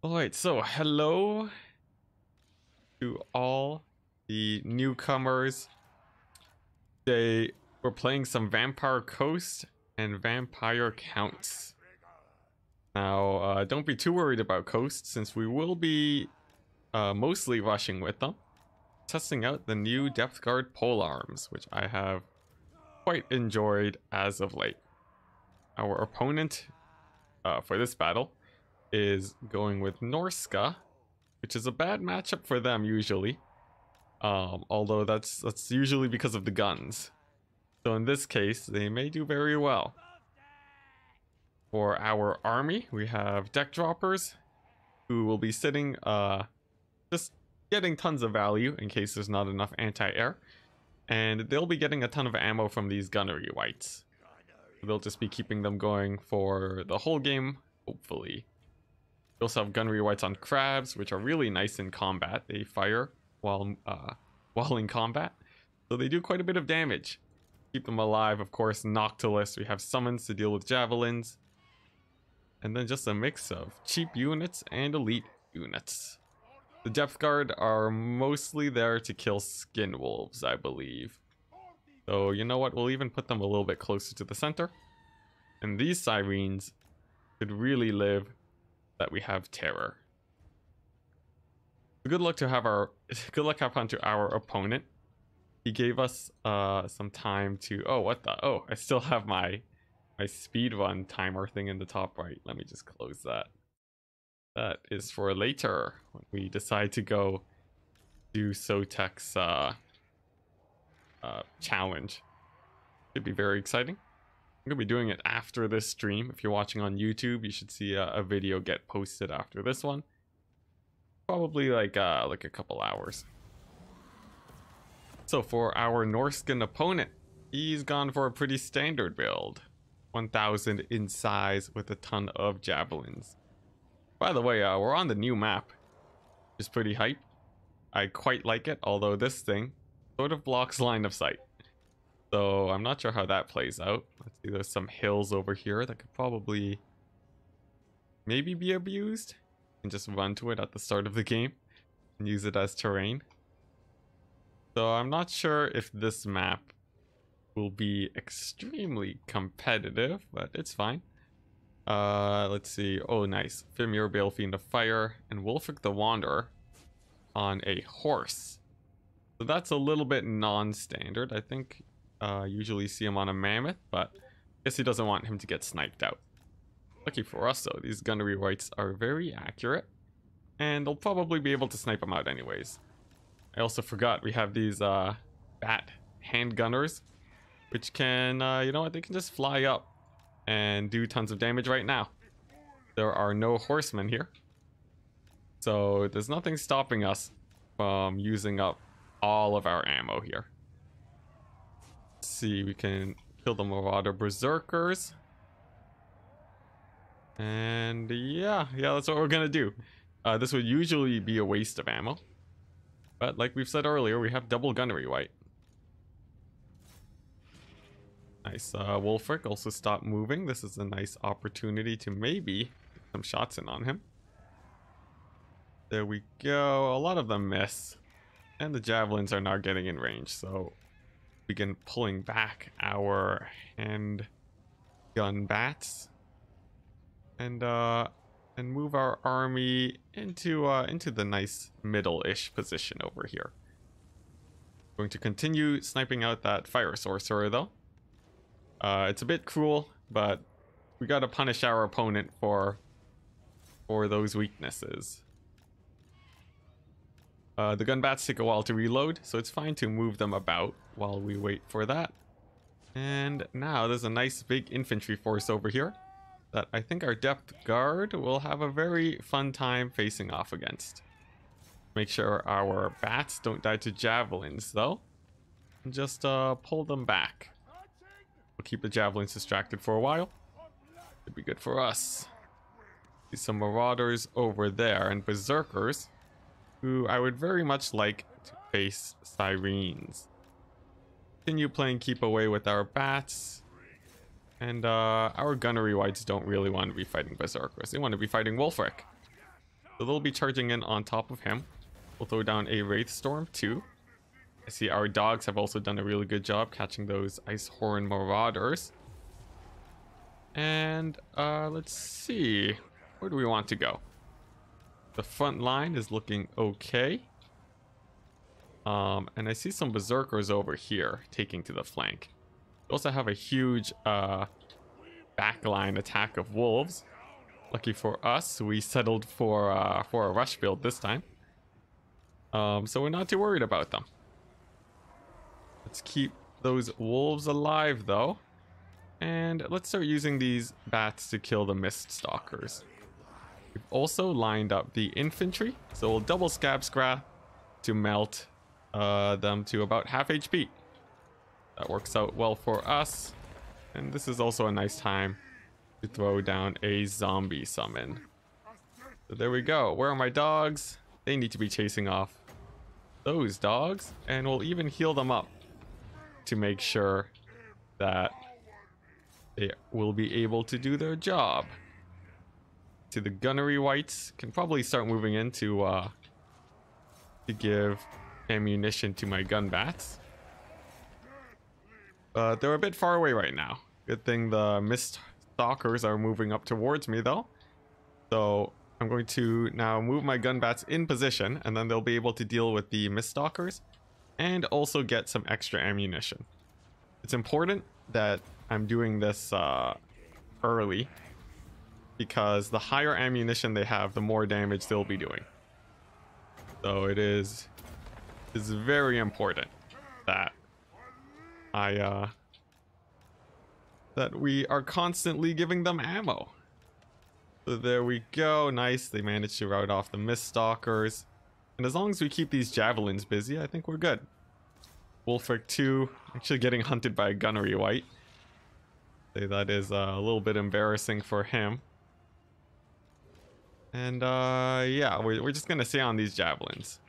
Alright, so hello to all the newcomers. Today we're playing some Vampire Coast and Vampire Counts. Now, don't be too worried about Coast, since we will be mostly rushing with them. Testing out the new Depth Guard polearms, which I have quite enjoyed as of late. Our opponent for this battle is going with Norska, which is a bad matchup for them usually. Although that's usually because of the guns. So in this case, they may do very well. For our army, we have deck droppers who will be sitting, just getting tons of value in case there's not enough anti-air. And they'll be getting a ton of ammo from these gunnery wights. They'll just be keeping them going for the whole game, hopefully. We also have gunnery wights on crabs, which are really nice in combat. They fire while in combat, so they do quite a bit of damage. Keep them alive, of course. Noctilus, we have summons to deal with javelins. And then just a mix of cheap units and elite units. The Depth Guard are mostly there to kill skin wolves, I believe. So you know what, we'll even put them a little bit closer to the center. And these sirens could really live that we have terror. Good luck to have to our opponent. He gave us some time to I still have my speed run timer thing in the top right. Let me just close that. That is for later when we decide to go do Sotek's challenge. Should be very exciting. I'm gonna be doing it after this stream. If you're watching on YouTube, you should see a video get posted after this one. Probably like a couple hours. So for our Norskan opponent, he's gone for a pretty standard build. 1000 in size with a ton of javelins. By the way, we're on the new map, which is pretty hype. I quite like it, although this thing sort of blocks line of sight. So I'm not sure how that plays out. Let's see, there's some hills over here that could probably maybe be abused. And just run to it at the start of the game and use it as terrain. So I'm not sure if this map will be extremely competitive, but it's fine. Let's see. Oh, nice. Fimir, Balefiend of Fire, and Wulfric the Wanderer on a horse. So that's a little bit non-standard. I think usually see him on a mammoth, but I guess he doesn't want him to get sniped out. Lucky for us though, these gunnery wights are very accurate, and they'll probably be able to snipe them out anyways. I also forgot we have these bat hand gunners, which can, you know what, they can just fly up and do tons of damage right now. There are no horsemen here, so there's nothing stopping us from using up all of our ammo here. Let's see, we can kill the Marauder Berserkers. And yeah, that's what we're gonna do. This would usually be a waste of ammo, but like we've said earlier, we have double gunnery wight. Nice. Wulfric also stopped moving. This is a nice opportunity to maybe get some shots in on him. There we go. A lot of them miss, and the javelins are not getting in range, so begin pulling back our hand gun bats. And move our army into the nice middle-ish position over here. Going to continue sniping out that fire sorcerer though. It's a bit cruel, but we gotta punish our opponent for those weaknesses. The gun bats take a while to reload, so it's fine to move them about while we wait for that. And now there's a nice big infantry force over here that I think our Depth Guard will have a very fun time facing off against. Make sure our bats don't die to javelins though, and just pull them back. We'll keep the javelins distracted for a while. It'd be good for us. See some marauders over there and berserkers, who I would very much like to face sirens. Continue playing keep away with our bats. And our gunnery wights don't really want to be fighting berserkers. They want to be fighting Wulfric. So they'll be charging in on top of him. We'll throw down a Wraith Storm too. I see our dogs have also done a really good job catching those Ice Horn Marauders. And let's see. Where do we want to go? The front line is looking okay. And I see some Berserkers over here taking to the flank. We also have a huge backline attack of wolves. Lucky for us, we settled for a rush build this time. So we're not too worried about them. Let's keep those wolves alive though. And let's start using these bats to kill the Mist Stalkers. We've also lined up the infantry, so we'll double Scab Scrap to melt them to about half HP. That works out well for us. And this is also a nice time to throw down a zombie summon. So there we go. Where are my dogs? They need to be chasing off those dogs. And we'll even heal them up to make sure that they will be able to do their job. To the gunnery wights, can probably start moving in to give ammunition to my gun bats. They're a bit far away right now. Good thing the Mist Stalkers are moving up towards me though. So I'm going to now move my gun bats in position, and then they'll be able to deal with the Mist Stalkers and also get some extra ammunition. It's important that I'm doing this early, because the higher ammunition they have, the more damage they'll be doing. So it is very important that that we are constantly giving them ammo. So there we go. Nice. They managed to rout off the Mist Stalkers. And as long as we keep these javelins busy, I think we're good. Wolfric 2 actually getting hunted by a gunnery wight. Say that is a little bit embarrassing for him. And yeah, we're just gonna stay on these javelins.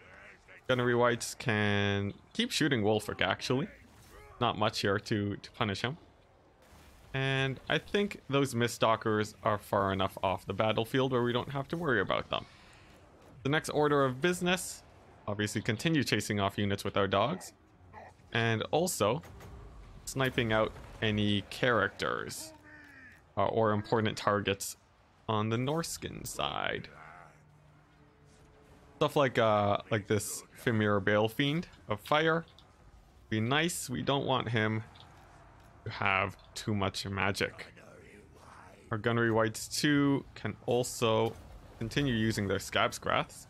Gunnery wights can keep shooting Wolfric actually. Not much here to punish him. And I think those Mist Stalkers are far enough off the battlefield where we don't have to worry about them. The next order of business, obviously continue chasing off units with our dogs. And also sniping out any characters or important targets on the Norskin side. Stuff like this Fimir Balefiend of Fire. Be nice. We don't want him to have too much magic. Our gunnery wights too can also continue using their Scab Scraths.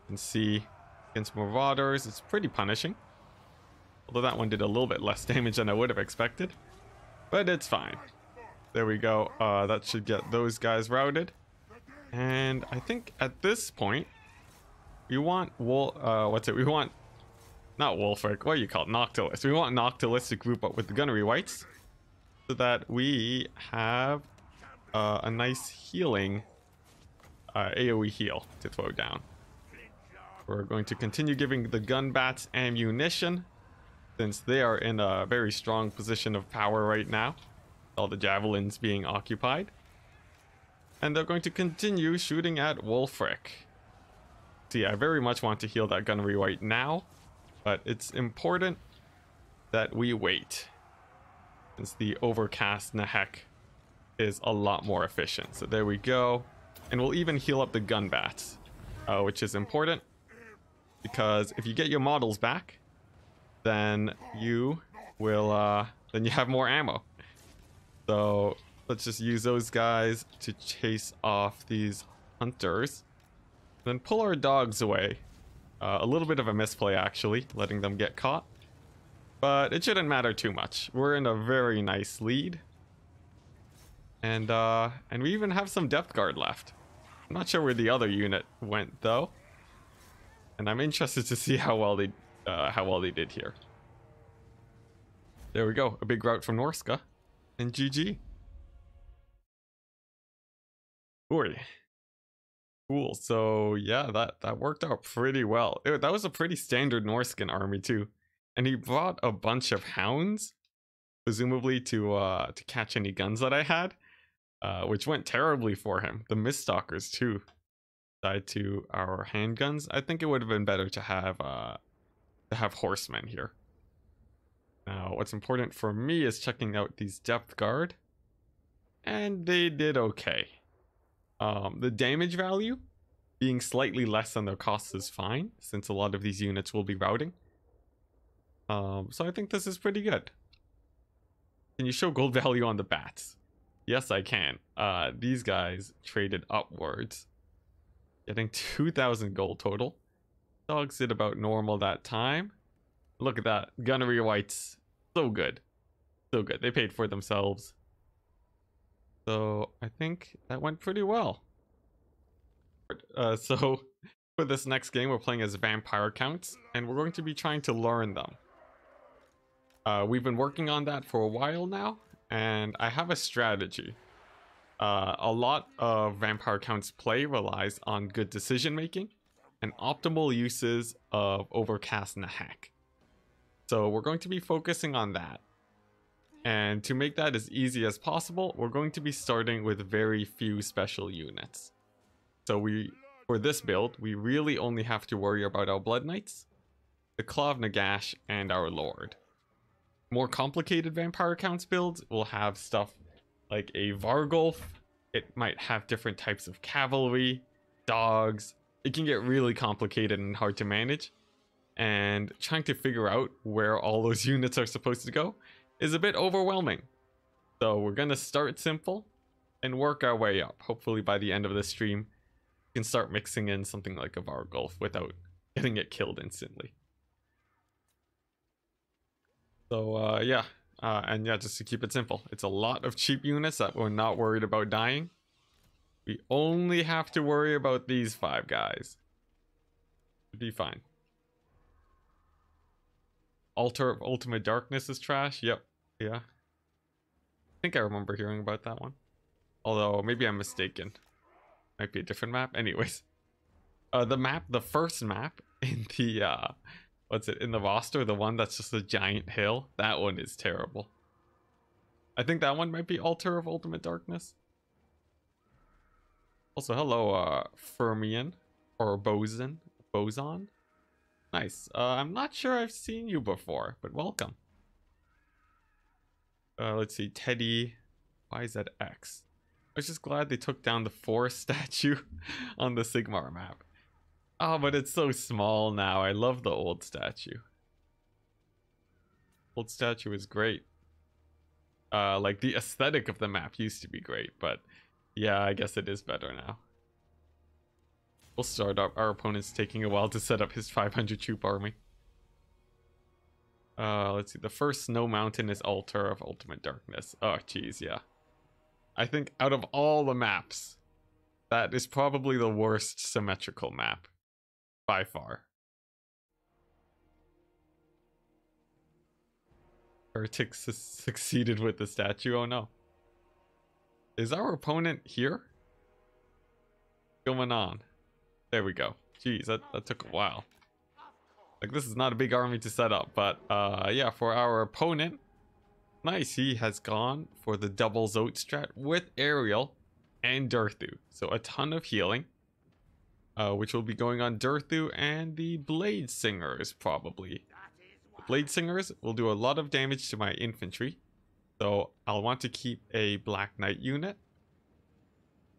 And see, against Marauders, it's pretty punishing. Although that one did a little bit less damage than I would have expected. But it's fine. There we go. That should get those guys routed. And I think at this point, we want we want not Wolfric, what do you call it? Noctilus. We want Noctilus to group up with the gunnery wights so that we have a nice healing AoE heal to throw down. We're going to continue giving the gun bats ammunition, since they are in a very strong position of power right now, all the javelins being occupied. And they're going to continue shooting at Wolfric. See, I very much want to heal that gunnery wight now, but it's important that we wait, since the overcast Nahek is a lot more efficient. So there we go. And we'll even heal up the gun bats, which is important, because if you get your models back, then you will then you have more ammo. So let's just use those guys to chase off these hunters, then pull our dogs away. A little bit of a misplay actually, letting them get caught, but it shouldn't matter too much. We're in a very nice lead, and we even have some depth guard left. I'm not sure where the other unit went though, and I'm interested to see how well they did here. There we go, a big rout from Norska, and GG. Boy, cool. So yeah, that worked out pretty well. That was a pretty standard Norskin army too, and he brought a bunch of hounds, presumably to catch any guns that I had, which went terribly for him. The Mist Stalkers too. side to our handguns. I think it would have been better to have horsemen here. Now, what's important for me is checking out these depth guard, and they did okay. The damage value being slightly less than their cost is fine, since a lot of these units will be routing. So I think this is pretty good. Can you show gold value on the bats? Yes, I can. These guys traded upwards, getting 2,000 gold total. Dogs did about normal that time. Look at that. Gunnery whites. So good. So good. They paid for themselves. So I think that went pretty well. So for this next game, we're playing as vampire counts, and we're going to be trying to learn them. We've been working on that for a while now, and I have a strategy. A lot of vampire counts play relies on good decision making and optimal uses of overcast and hack. So we're going to be focusing on that. And to make that as easy as possible, we're going to be starting with very few special units. So for this build, we really only have to worry about our Blood Knights, the Claw of Nagash, and our Lord. More complicated vampire counts builds will have stuff like a Vargulf. It might have different types of cavalry, dogs. It can get really complicated and hard to manage. And trying to figure out where all those units are supposed to go is a bit overwhelming. So we're going to start simple and work our way up. Hopefully by the end of the stream, we can start mixing in something like a Vargulf without getting it killed instantly. So yeah, and yeah, just to keep it simple, it's a lot of cheap units that we're not worried about dying. We only have to worry about these 5 guys. Should be fine. Altar of Ultimate Darkness is trash. Yep. Yeah. I think I remember hearing about that one. Although, maybe I'm mistaken. Might be a different map. Anyways. The first map in the, in the roster, the one that's just a giant hill, that one is terrible. I think that one might be Altar of Ultimate Darkness. Also, hello, Fermion, or Boson. Nice. I'm not sure I've seen you before, but welcome. Let's see, Teddy. Why is that X? I was just glad they took down the forest statue on the Sigmar map. Oh, but it's so small now. I love the old statue. Old statue is great. Like, the aesthetic of the map used to be great, but yeah, I guess it is better now. We'll start up. Our opponent's taking a while to set up his 500 troop army. Let's see. The first snow mountain is Altar of Ultimate Darkness. Oh, jeez, yeah. I think out of all the maps, that is probably the worst symmetrical map. By far. Heretic succeeded with the statue. Oh no. Is our opponent here? What's going on? There we go. Jeez, that took a while. Like, this is not a big army to set up, but yeah, for our opponent, nice, he has gone for the double Zote strat with Ariel and Durthu. So a ton of healing, which will be going on Durthu and the Blade Singers, probably. The Blade Singers will do a lot of damage to my infantry, so I'll want to keep a Black Knight unit.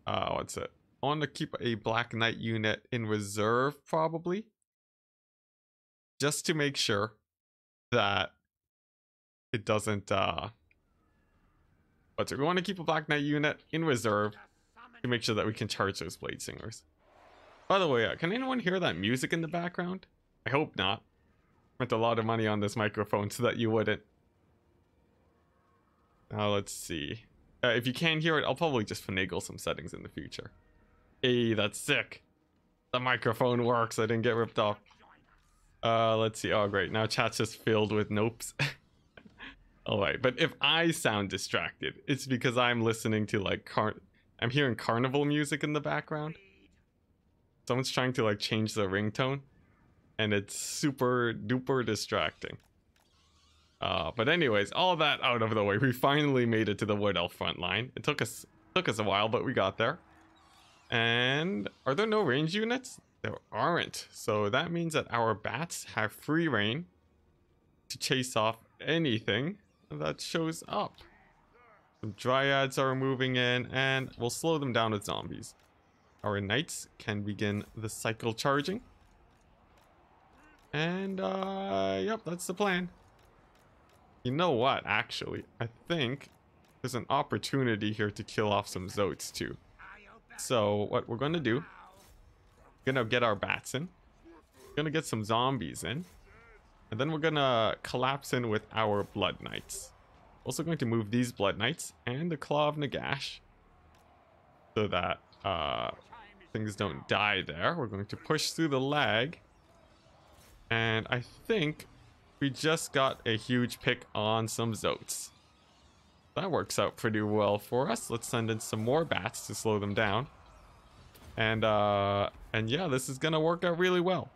What's it? I want to keep a Black Knight unit in reserve, probably. Just to make sure that it doesn't, we want to keep a Black Knight unit in reserve to make sure that we can charge those Blade Singers. By the way, can anyone hear that music in the background? I hope not. Spent a lot of money on this microphone so that you wouldn't. Now let's see. If you can't hear it, I'll probably just finagle some settings in the future. Hey, that's sick. The microphone works. I didn't get ripped off. Let's see. Oh, great. Now chat's just filled with nopes. Alright, but if I sound distracted, it's because I'm listening to, like, I'm hearing carnival music in the background. Someone's trying to, like, change the ringtone, and it's super duper distracting. But anyways, all that out of the way, we finally made it to the Wood Elf front line. It took us a while, but we got there. And our are there no range units? There aren't. So that means that our bats have free reign to chase off anything that shows up. Some dryads are moving in, and we'll slow them down with zombies. Our knights can begin the cycle charging. And, yep, that's the plan. You know what, actually? I think there's an opportunity here to kill off some Zotes, too. So, what we're going to do, we're going to get our bats in. We're going to get some zombies in. And then we're going to collapse in with our Blood Knights. Also going to move these Blood Knights and the Claw of Nagash. So that, things don't die there. We're going to push through the lag. And I think we just got a huge pick on some Zotes. That works out pretty well for us. Let's send in some more bats to slow them down. And yeah, this is gonna work out really well.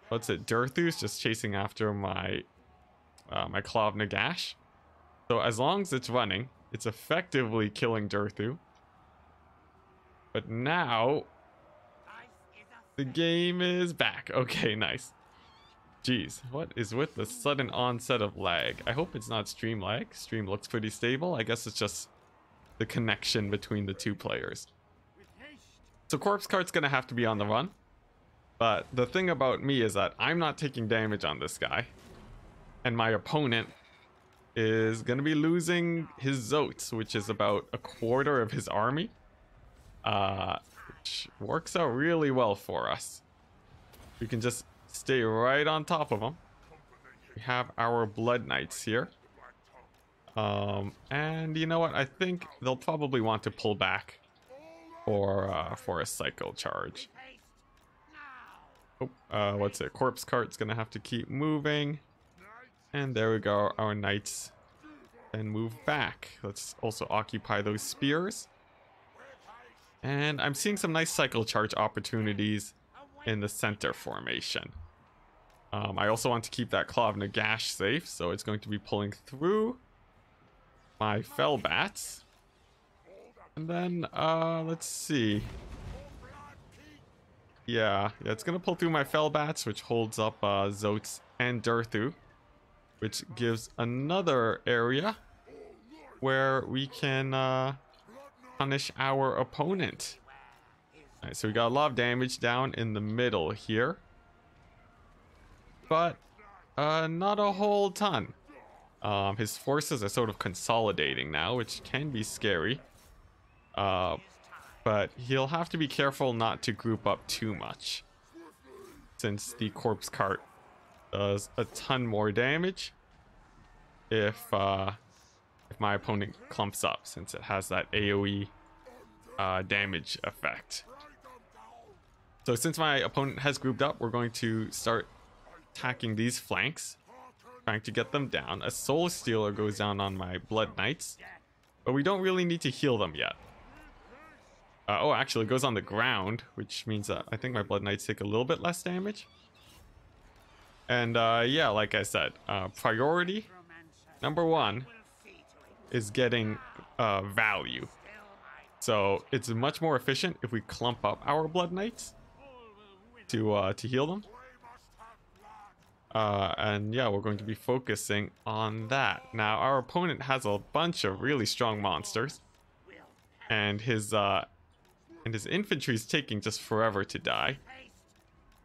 What's it? Durthu's just chasing after my my Claw of Nagash. So as long as it's running, it's effectively killing Durthu. But now the game is back. Okay, nice. Jeez, what is with the sudden onset of lag? I hope it's not stream lag. Stream looks pretty stable. I guess it's just the connection between the two players. So Corpse Cart's gonna have to be on the run. But the thing about me is that I'm not taking damage on this guy. And my opponent is gonna be losing his Zotes, which is about a quarter of his army. Which works out really well for us. We can just stay right on top of them. We have our Blood Knights here. And you know what? I think they'll probably want to pull back for a cycle charge. Oh, what's it? Corpse Cart's gonna have to keep moving. And there we go. Our Knights then move back. Let's also occupy those spears. And I'm seeing some nice cycle charge opportunities in the center formation. I also want to keep that Claw of Nagash safe, so it's going to be pulling through my Fell Bats. And then, let's see. Yeah, it's going to pull through my Fell Bats, which holds up Zotes and Durthu, which gives another area where we can punish our opponent. Alright, so we got a lot of damage down in the middle here. But not a whole ton. His forces are sort of consolidating now, which can be scary. But he'll have to be careful not to group up too much, since the Corpse Cart does a ton more damage if my opponent clumps up, since it has that AoE damage effect. So since my opponent has grouped up, we're going to start attacking these flanks, trying to get them down. A Soul Stealer goes down on my Blood Knights, but we don't really need to heal them yet. Oh, actually, it goes on the ground, which means that I think my Blood Knights take a little bit less damage. And yeah, like I said, priority number one is getting value. So it's much more efficient if we clump up our Blood Knights to heal them. And yeah, we're going to be focusing on that. Now, our opponent has a bunch of really strong monsters, and his infantry is taking just forever to die.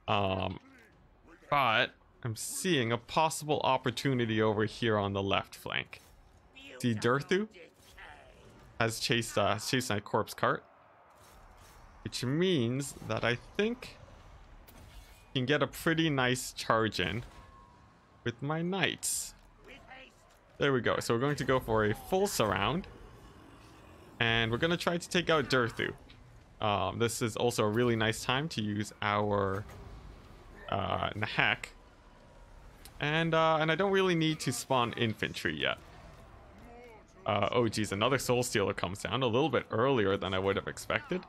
But I'm seeing a possible opportunity over here on the left flank. See, Durthu has chased my Corpse Cart, which means that I think I can get a pretty nice charge in with my Knights. There we go. So we're going to go for a full surround, and we're going to try to take out Durthu. This is also a really nice time to use our Nahak. And I don't really need to spawn infantry yet. Oh geez, another Soul Stealer comes down a little bit earlier than I would have expected.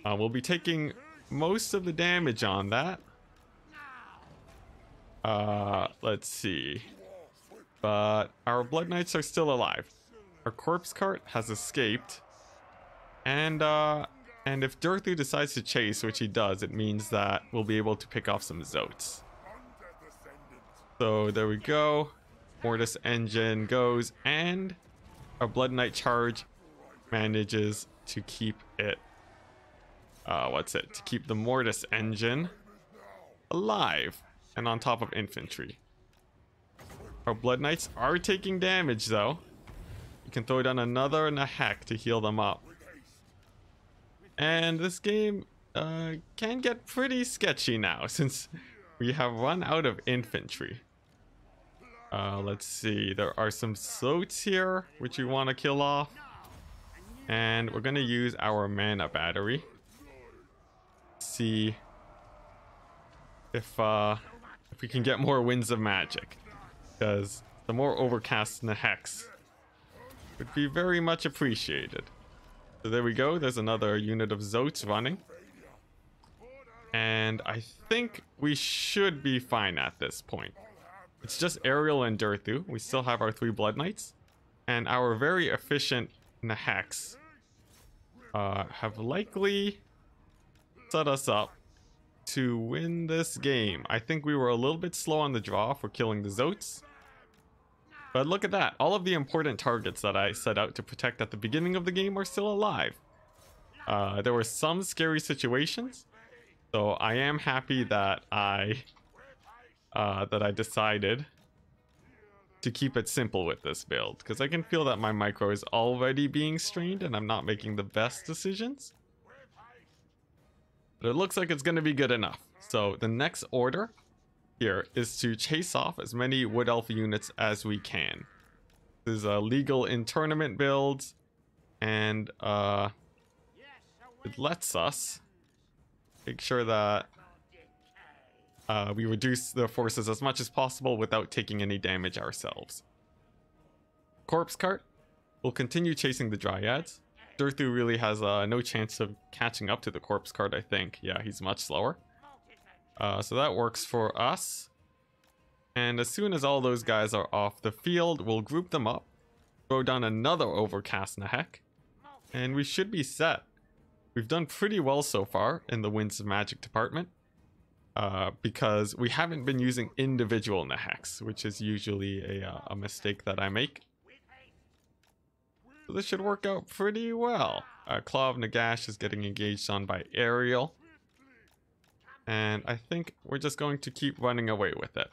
We'll be taking most of the damage on that. Let's see. But our Blood Knights are still alive. Our Corpse Cart has escaped. And And if Durthu decides to chase, which he does, it means that we'll be able to pick off some Zotes. So there we go. Mortis engine goes, and our Blood Knight charge manages to keep it. To keep the Mortis engine alive and on top of infantry. Our Blood Knights are taking damage though. You can throw down another and a heck to heal them up. And this game can get pretty sketchy now since we have run out of infantry. Let's see, there are some Zotes here which we want to kill off. And we're going to use our mana battery. See if we can get more winds of magic, because the more overcast in the hex would be very much appreciated. So there we go, there's another unit of Zotes running. And I think we should be fine at this point. It's just Ariel and Durthu. We still have our 3 Blood Knights. And our very efficient Hex have likely set us up to win this game. I think we were a little bit slow on the draw for killing the Zotes. But look at that. All of the important targets that I set out to protect at the beginning of the game are still alive. There were some scary situations. So I am happy that I decided to keep it simple with this build, because I can feel that my micro is already being strained and I'm not making the best decisions. But it looks like it's going to be good enough. So the next order here is to chase off as many Wood Elf units as we can. This is legal in tournament builds, and it lets us make sure that we reduce the forces as much as possible without taking any damage ourselves. Corpse Cart will continue chasing the Dryads. Durthu really has no chance of catching up to the Corpse Cart, I think. Yeah, he's much slower. So that works for us. And as soon as all those guys are off the field, we'll group them up, throw down another Overcast Nahek, and we should be set. We've done pretty well so far in the Winds of Magic department, because we haven't been using individual Naheks, which is usually a mistake that I make. So this should work out pretty well. Claw of Nagash is getting engaged on by Ariel. And I think we're just going to keep running away with it.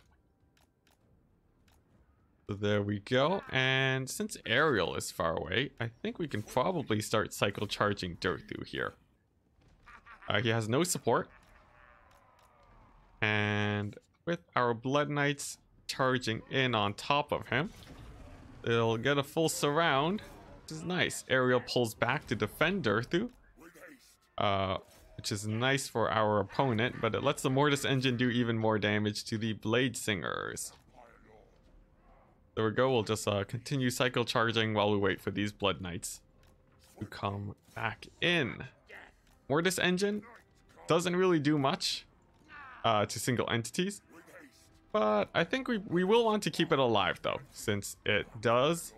So there we go. And since Ariel is far away, I think we can probably start cycle charging Durthu here. He has no support. And with our Blood Knights charging in on top of him, they'll get a full surround, which is nice. Ariel pulls back to defend Durthu, which is nice for our opponent, but it lets the Mortis engine do even more damage to the Blade Singers. There we go, we'll just continue cycle charging while we wait for these Blood Knights to come back in. Mortis engine doesn't really do much to single entities, but I think we will want to keep it alive though, since it does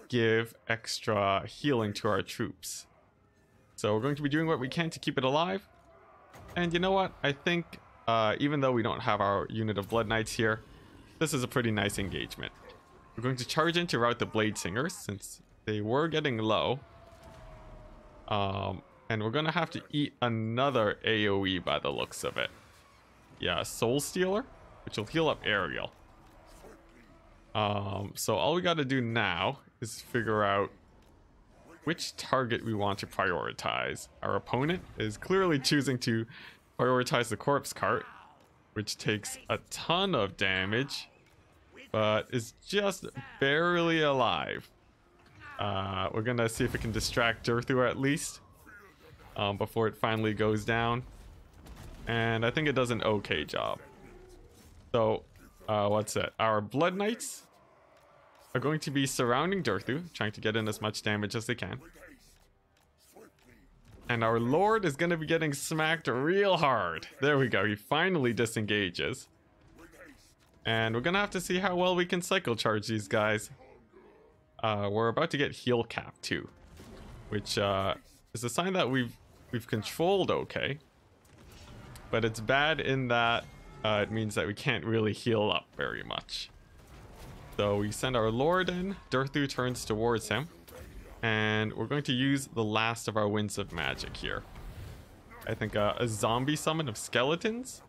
give extra healing to our troops. So we're going to be doing what we can to keep it alive. And you know what? I think even though we don't have our unit of Blood Knights here, this is a pretty nice engagement. We're going to charge in to rout the Blade Singers since they were getting low. And we're going to have to eat another AoE by the looks of it. Yeah, Soul Stealer, which will heal up Ariel. So all we got to do now is figure out which target we want to prioritize. Our opponent is clearly choosing to prioritize the Corpse Cart, which takes a ton of damage, but is just barely alive. We're gonna see if we can distract Durthu at least before it finally goes down. And I think it does an okay job. So, what's it? Our Blood Knights are going to be surrounding Durthu, trying to get in as much damage as they can. And our Lord is going to be getting smacked real hard. There we go, he finally disengages. And we're going to have to see how well we can cycle charge these guys. We're about to get heal cap too, which is a sign that we've we've controlled okay. But it's bad in that it means that we can't really heal up very much. So we send our Lord in, Durthu turns towards him, and we're going to use the last of our Winds of Magic here. I think a zombie summon of skeletons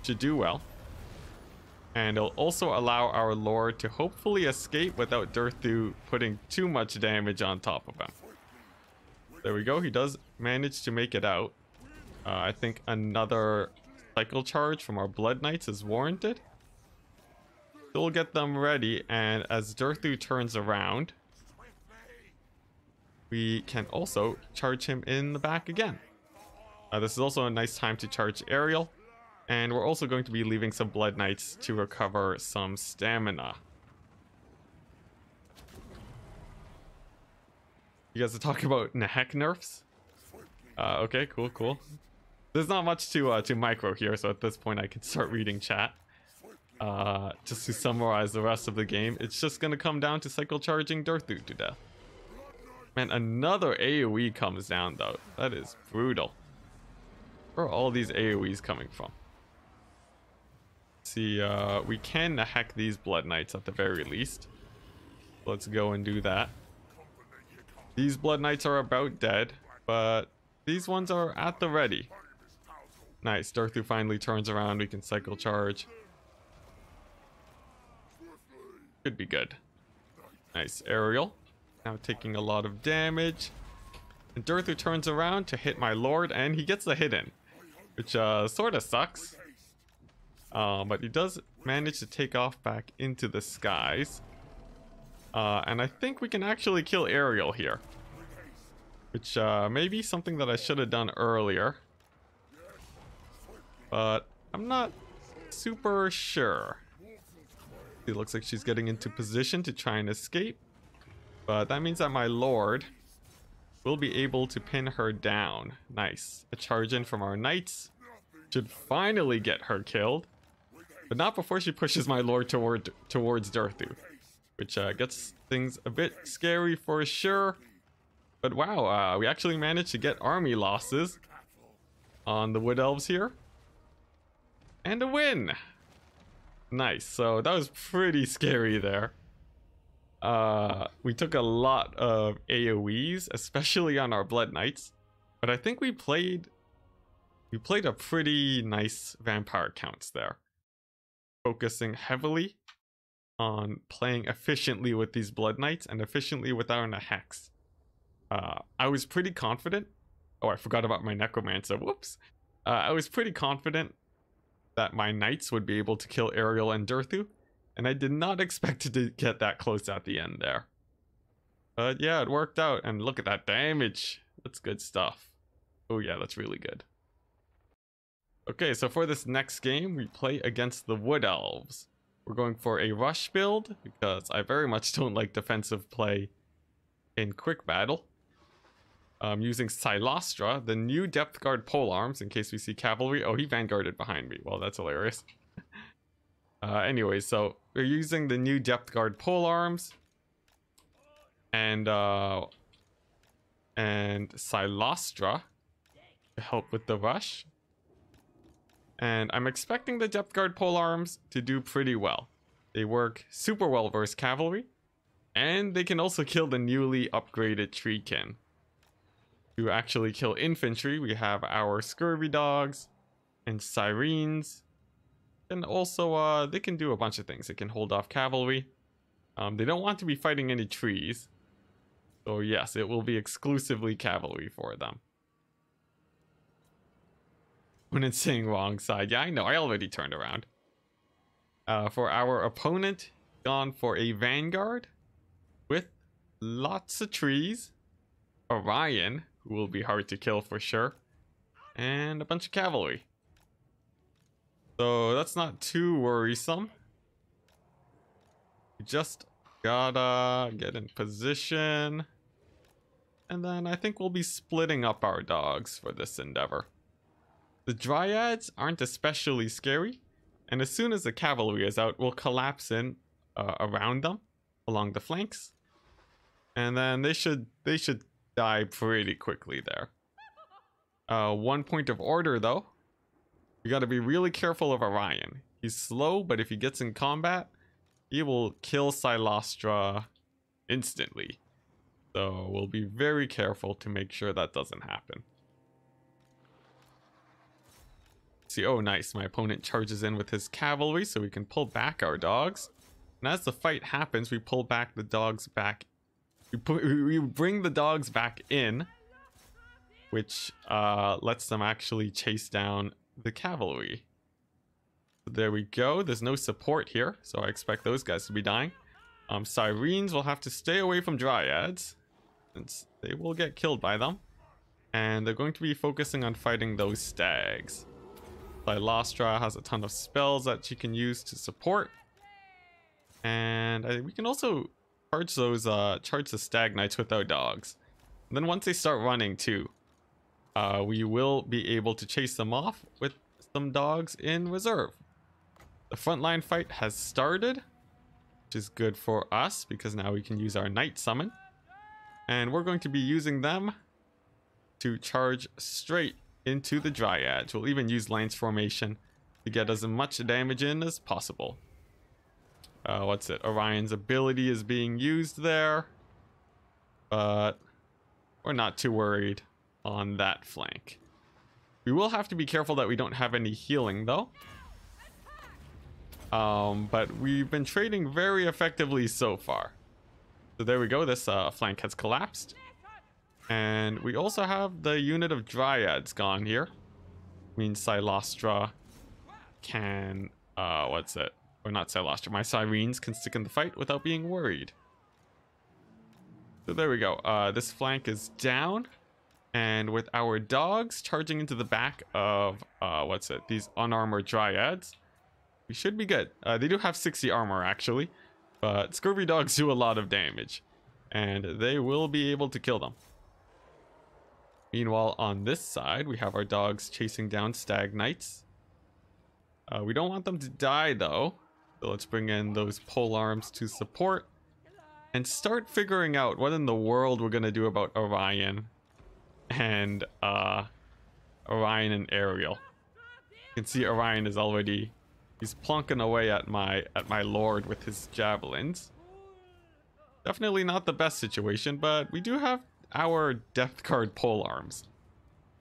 should do well. And it'll also allow our Lord to hopefully escape without Durthu putting too much damage on top of him. There we go, he does manage to make it out. I think another cycle charge from our Blood Knights is warranted. So we'll get them ready, and as Durthu turns around, we can also charge him in the back again. This is also a nice time to charge Ariel, and we're also going to be leaving some Blood Knights to recover some stamina. You guys are talking about Nehek nerfs? Okay, cool. There's not much to micro here, so at this point I can start reading chat. Just to summarize the rest of the game, it's just gonna come down to cycle charging Durthu to death. Man, another AoE comes down though. That is brutal. Where are all these AoEs coming from? Let's see, we can hack these Blood Knights at the very least. Let's go and do that. These Blood Knights are about dead, but these ones are at the ready. Nice, Durthu finally turns around, we can cycle charge. Could be good. Nice, Ariel. Now taking a lot of damage. And Durthu turns around to hit my Lord, and he gets the hit in. Which sort of sucks. But he does manage to take off back into the skies. And I think we can actually kill Ariel here. Which may be something that I should have done earlier. But I'm not super sure. It looks like she's getting into position to try and escape. But that means that my Lord will be able to pin her down. Nice. A charge in from our Knights should finally get her killed. But not before she pushes my Lord towards Durthu. Which gets things a bit scary for sure. But wow, we actually managed to get army losses on the Wood Elves here. And a win! Nice, so that was pretty scary there. We took a lot of AoEs, especially on our Blood Knights. But I think we played a pretty nice vampire counts there. Focusing heavily on playing efficiently with these Blood Knights and efficiently without a hex. I was pretty confident. Oh, I forgot about my Necromancer. Whoops. I was pretty confident that my Knights would be able to kill Ariel and Durthu, and I did not expect it to get that close at the end there. But yeah, it worked out, and look at that damage. That's good stuff. Oh yeah, that's really good. Okay, so for this next game, we play against the Wood Elves. We're going for a rush build, because I very much don't like defensive play in quick battle. Using Silostra, the new depth guard polearms, in case we see cavalry. Oh, he vanguarded behind me. Well, that's hilarious. Anyway, so we're using the new depth guard polearms and Silostra to help with the rush. And I'm expecting the depth guard polearms to do pretty well. They work super well versus cavalry, and they can also kill the newly upgraded Treekin. To actually kill infantry, we have our scurvy dogs and sirens, and also they can do a bunch of things. They can hold off cavalry. They don't want to be fighting any trees, so yes, it will be exclusively cavalry for them. When it's saying wrong side, yeah, I know, I already turned around. For our opponent, gone for a vanguard with lots of trees, Orion, who will be hard to kill for sure, and a bunch of cavalry. So that's not too worrisome. We just gotta get in position, and then I think we'll be splitting up our dogs for this endeavor. The Dryads aren't especially scary, and as soon as the cavalry is out, we'll collapse in around them along the flanks, and then they should die pretty quickly there. One point of order though. We got to be really careful of Orion. He's slow, but if he gets in combat, he will kill Silostra instantly. So we'll be very careful to make sure that doesn't happen. See, oh nice, my opponent charges in with his cavalry so we can pull back our dogs. And as the fight happens, we pull back the dogs back. We bring the dogs back in, which lets them actually chase down the cavalry. So there we go. There's no support here, so I expect those guys to be dying. Sirens will have to stay away from Dryads, since they will get killed by them. And they're going to be focusing on fighting those stags. Silostra has a ton of spells that she can use to support. And we can also charge those, charge the stag knights with our dogs. And then once they start running too, we will be able to chase them off with some dogs in reserve. The frontline fight has started, which is good for us because now we can use our knight summon. And we're going to be using them to charge straight into the Dryads. We'll even use lance formation to get as much damage in as possible. What's it? Orion's ability is being used there, but we're not too worried on that flank. We will have to be careful that we don't have any healing though. But we've been trading very effectively so far. So there we go, this flank has collapsed. And we also have the unit of Dryads gone here. Means Silostra can, what's it? Or not Silostra, my Sirens can stick in the fight without being worried. So there we go, this flank is down. And with our dogs charging into the back of, what's it? These unarmored Dryads, we should be good. They do have 60 armor actually, but Scurvy dogs do a lot of damage. And they will be able to kill them. Meanwhile, on this side, we have our dogs chasing down stag knights. We don't want them to die though. So let's bring in those pole arms to support. And start figuring out what in the world we're going to do about Orion. And Orion and Ariel. You can see Orion is already, he's plonking away at my lord with his javelins. Definitely not the best situation, but we do have our Death Guard pole arms.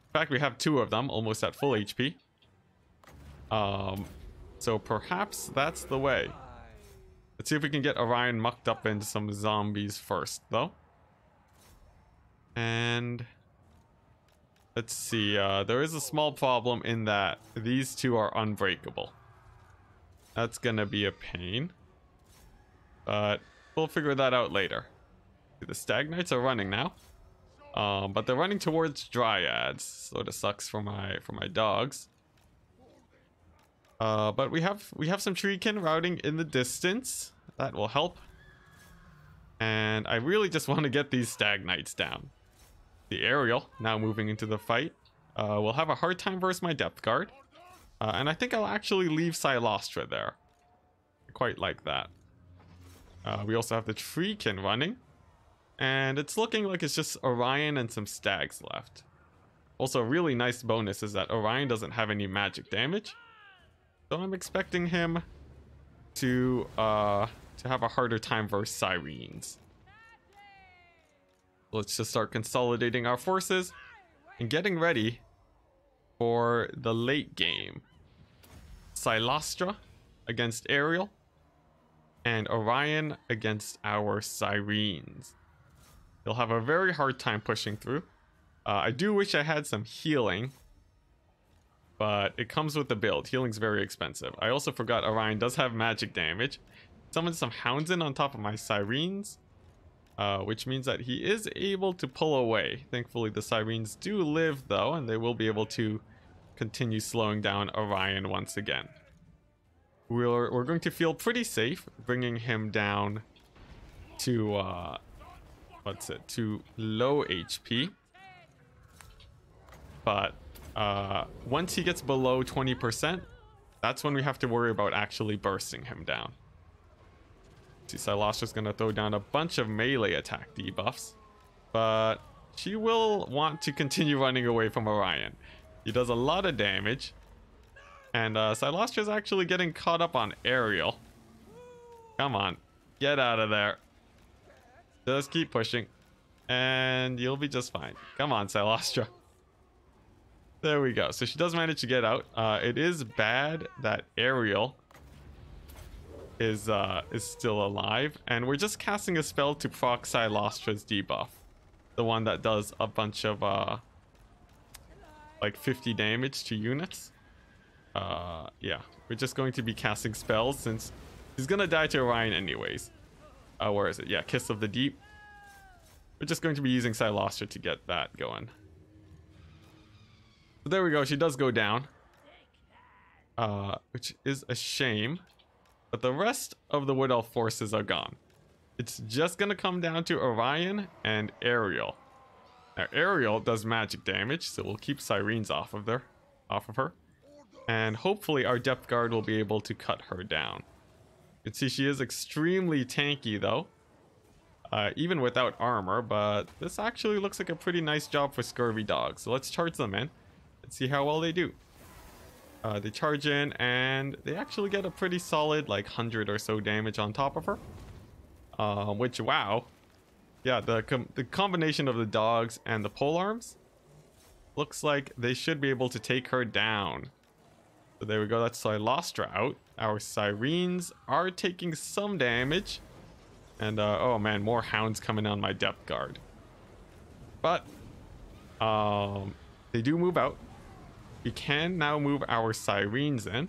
In fact, we have two of them almost at full HP. So perhaps that's the way. Let's see if we can get Orion mucked up into some zombies first though. And let's see, there is a small problem in that these two are unbreakable. That's gonna be a pain, but we'll figure that out later. The stag knights are running now, but they're running towards Dryads. Sort of sucks for my dogs. But we have some treekin routing in the distance. That will help. And I really just want to get these stag knights down. The Ariel now moving into the fight. Will have a hard time versus my depth guard. And I think I'll actually leave Silostra there. I quite like that. We also have the treekin running. And it's looking like it's just Orion and some stags left. Also, a really nice bonus is that Orion doesn't have any magic damage. So I'm expecting him to have a harder time versus Sirens. Let's just start consolidating our forces and getting ready for the late game. Silostra against Ariel and Orion against our Sirens. He'll have a very hard time pushing through. I do wish I had some healing, but it comes with the build. Healing's very expensive. I also forgot Orion does have magic damage. Summoned some hounds in on top of my Sirens, which means that he is able to pull away. Thankfully, the Sirens do live though, and they will be able to continue slowing down Orion once again. We're going to feel pretty safe bringing him down to to low HP. But once he gets below 20%, that's when we have to worry about actually bursting him down. See, Silostra's gonna throw down a bunch of melee attack debuffs, but she will want to continue running away from Orion. He does a lot of damage. And Silastra actually getting caught up on Aerial. Come on, get out of there. Just keep pushing. And you'll be just fine. Come on, Silastra. There we go. So she does manage to get out. It is bad that Aerial is still alive, and we're just casting a spell to proc Silastra's debuff, the one that does a bunch of like 50 damage to units. Yeah, we're just going to be casting spells since he's gonna die to Orion anyways. Where is it? Yeah, Kiss of the Deep. We're just going to be using Silastra to get that going. So there we go. She does go down, which is a shame. But the rest of the Wood Elf forces are gone. It's just gonna come down to Orion and Aerial. Now Aerial does magic damage, so we'll keep Sirens off of her. And hopefully our depth guard will be able to cut her down. You can see she is extremely tanky though. Even without armor, but this actually looks like a pretty nice job for Scurvy Dogs. So let's charge them in and see how well they do. They charge in and they actually get a pretty solid like 100 or so damage on top of her. Which, wow. Yeah, the combination of the dogs and the polearms looks like they should be able to take her down. So there we go, that's Silastra out. Our Sirens are taking some damage. And oh man, more hounds coming on my depth guard. But they do move out. We can now move our Sirens in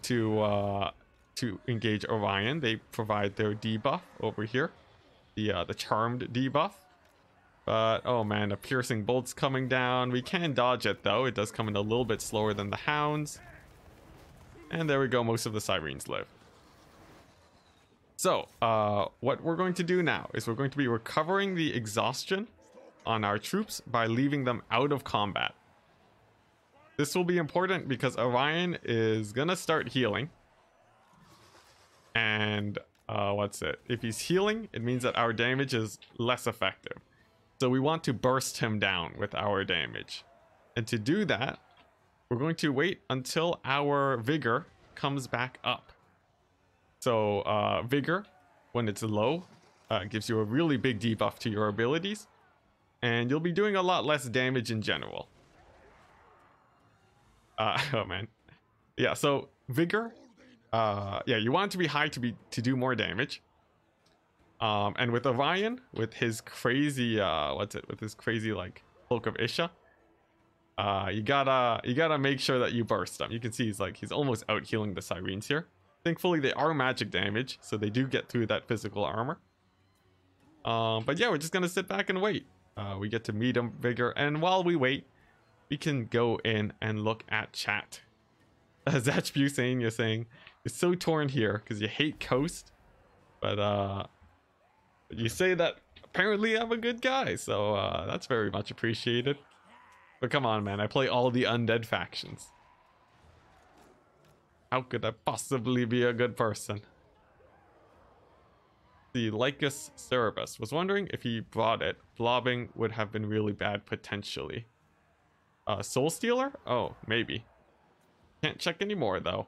to engage Orion. They provide their debuff over here, the charmed debuff. But oh man, a piercing bolt's coming down. We can dodge it though. It does come in a little bit slower than the hounds. And there we go. Most of the Sirens live. So what we're going to do now is we're going to be recovering the exhaustion on our troops by leaving them out of combat. This will be important because Orion is gonna start healing. And if he's healing, it means that our damage is less effective. So we want to burst him down with our damage. And to do that, we're going to wait until our vigor comes back up. So vigor, when it's low, gives you a really big debuff to your abilities. And you'll be doing a lot less damage in general. Oh man. Yeah, so vigor, yeah, you want it to be high to do more damage. And with Orion, with his crazy with his crazy like Cloak of Isha, you gotta make sure that you burst him. You can see he's almost out healing the Sirens here. Thankfully they are magic damage, so they do get through that physical armor. But yeah, we're just gonna sit back and wait. We get to meet him, vigor, and while we wait, we can go in and look at chat. Zatchbu you're saying you're so torn here because you hate Coast, but you say that apparently I'm a good guy, so that's very much appreciated. But come on, man, I play all the undead factions. How could I possibly be a good person? The Lycus Cerebus was wondering if he brought it. Blobbing would have been really bad potentially. Soul Stealer? Oh, maybe. Can't check anymore though.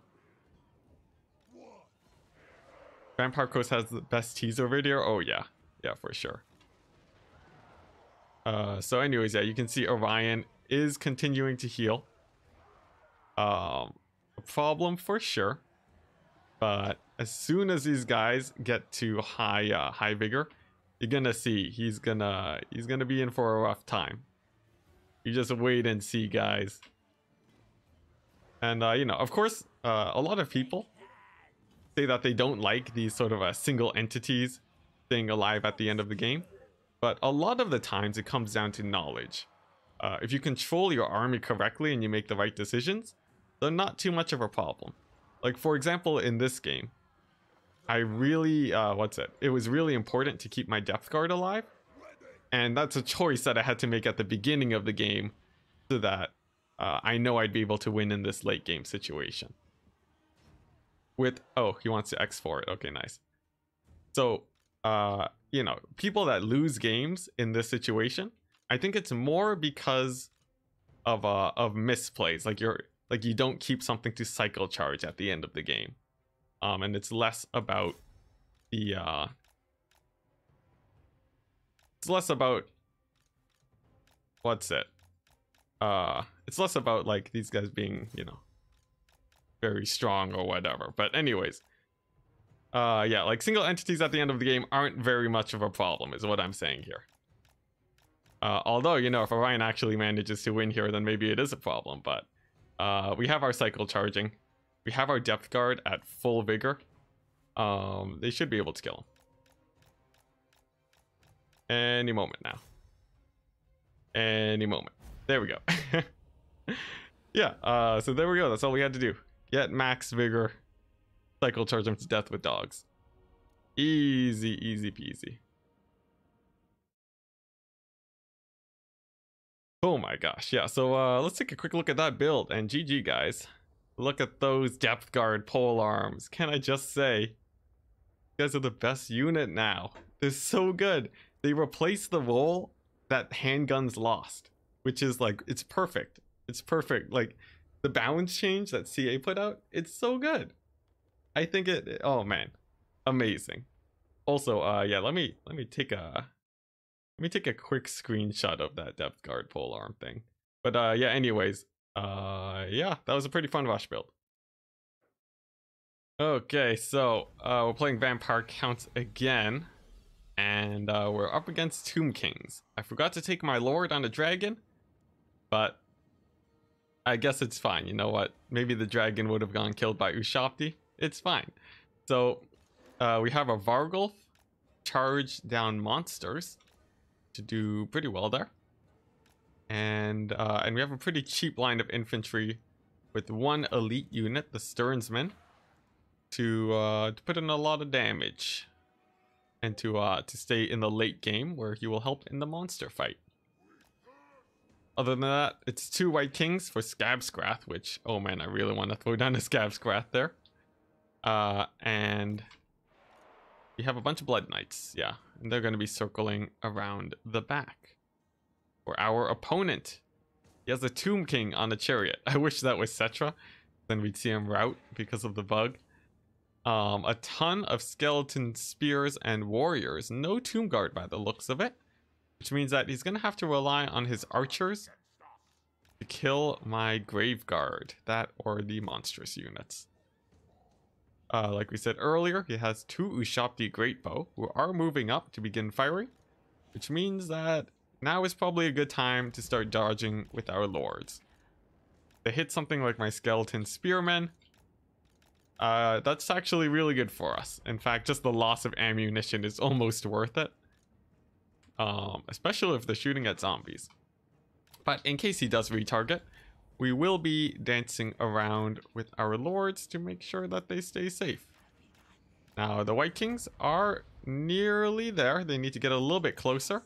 Vampire Coast has the best teaser video. Oh yeah, yeah, for sure. So anyways, yeah, you can see Orion is continuing to heal. A problem for sure, but as soon as these guys get to high vigor, you're gonna see he's gonna be in for a rough time. You just wait and see, guys. And you know, of course, a lot of people say that they don't like these sort of single entities staying alive at the end of the game, but a lot of the times it comes down to knowledge. If you control your army correctly and you make the right decisions, they're not too much of a problem. Like for example, in this game, I really it was really important to keep my depth guard alive, and that's a choice that I had to make at the beginning of the game so that I know I'd be able to win in this late game situation. With, oh, he wants to X4 it. Okay, nice. So, yeah, you know, people that lose games in this situation, I think it's more because of misplays. Like you don't keep something to cycle charge at the end of the game. And it's less about the it's less about what's it? It's less about like these guys being, you know, very strong or whatever. But anyways, yeah, like single entities at the end of the game aren't very much of a problem, is what I'm saying here. Although, you know, if Orion actually manages to win here, then maybe it is a problem. But we have our cycle charging. We have our depth guard at full vigor. They should be able to kill him. Any moment now. Any moment. There we go. Yeah, so there we go. That's all we had to do. Get max vigor. Cycle charge him to death with dogs. Easy, easy peasy. Oh my gosh, yeah, so let's take a quick look at that build, and GG guys. Look at those depth guard pole arms. Can I just say, you guys are the best unit now. They're so good. They replace the role that handguns lost, which is like, it's perfect. It's perfect. Like, the balance change that CA put out, it's so good. I think it, oh man, amazing. Also, yeah, let me take a quick screenshot of that depth guard pole arm thing. But yeah, anyways, yeah, that was a pretty fun rush build. Okay, so we're playing Vampire Counts again, and we're up against Tomb Kings. I forgot to take my Lord on a dragon, but I guess it's fine. You know what? Maybe the dragon would have gone killed by Ushapti. It's fine. So we have a Vargulf charge down monsters to do pretty well there, and we have a pretty cheap line of infantry with one elite unit, the Stearnsman, to put in a lot of damage and to stay in the late game where he will help in the monster fight. Other than that, it's two White Kings for Scabscrath, which, oh man, I really want to throw down a Scabscrath there. And we have a bunch of Blood Knights, yeah, and they're going to be circling around the back. For our opponent, he has a Tomb King on a chariot. I wish that was Cetra, then we'd see him rout because of the bug. A ton of skeleton spears and warriors, no Tomb Guard by the looks of it, which means that he's going to have to rely on his archers to kill my Grave Guard, that or the monstrous units. Like we said earlier, he has two Ushapti Greatbow who are moving up to begin firing, which means that now is probably a good time to start dodging with our lords. They hit something like my skeleton spearmen. That's actually really good for us. In fact, just the loss of ammunition is almost worth it. Especially if they're shooting at zombies. But in case he does retarget, we will be dancing around with our lords to make sure that they stay safe. Now, the White Kings are nearly there. They need to get a little bit closer,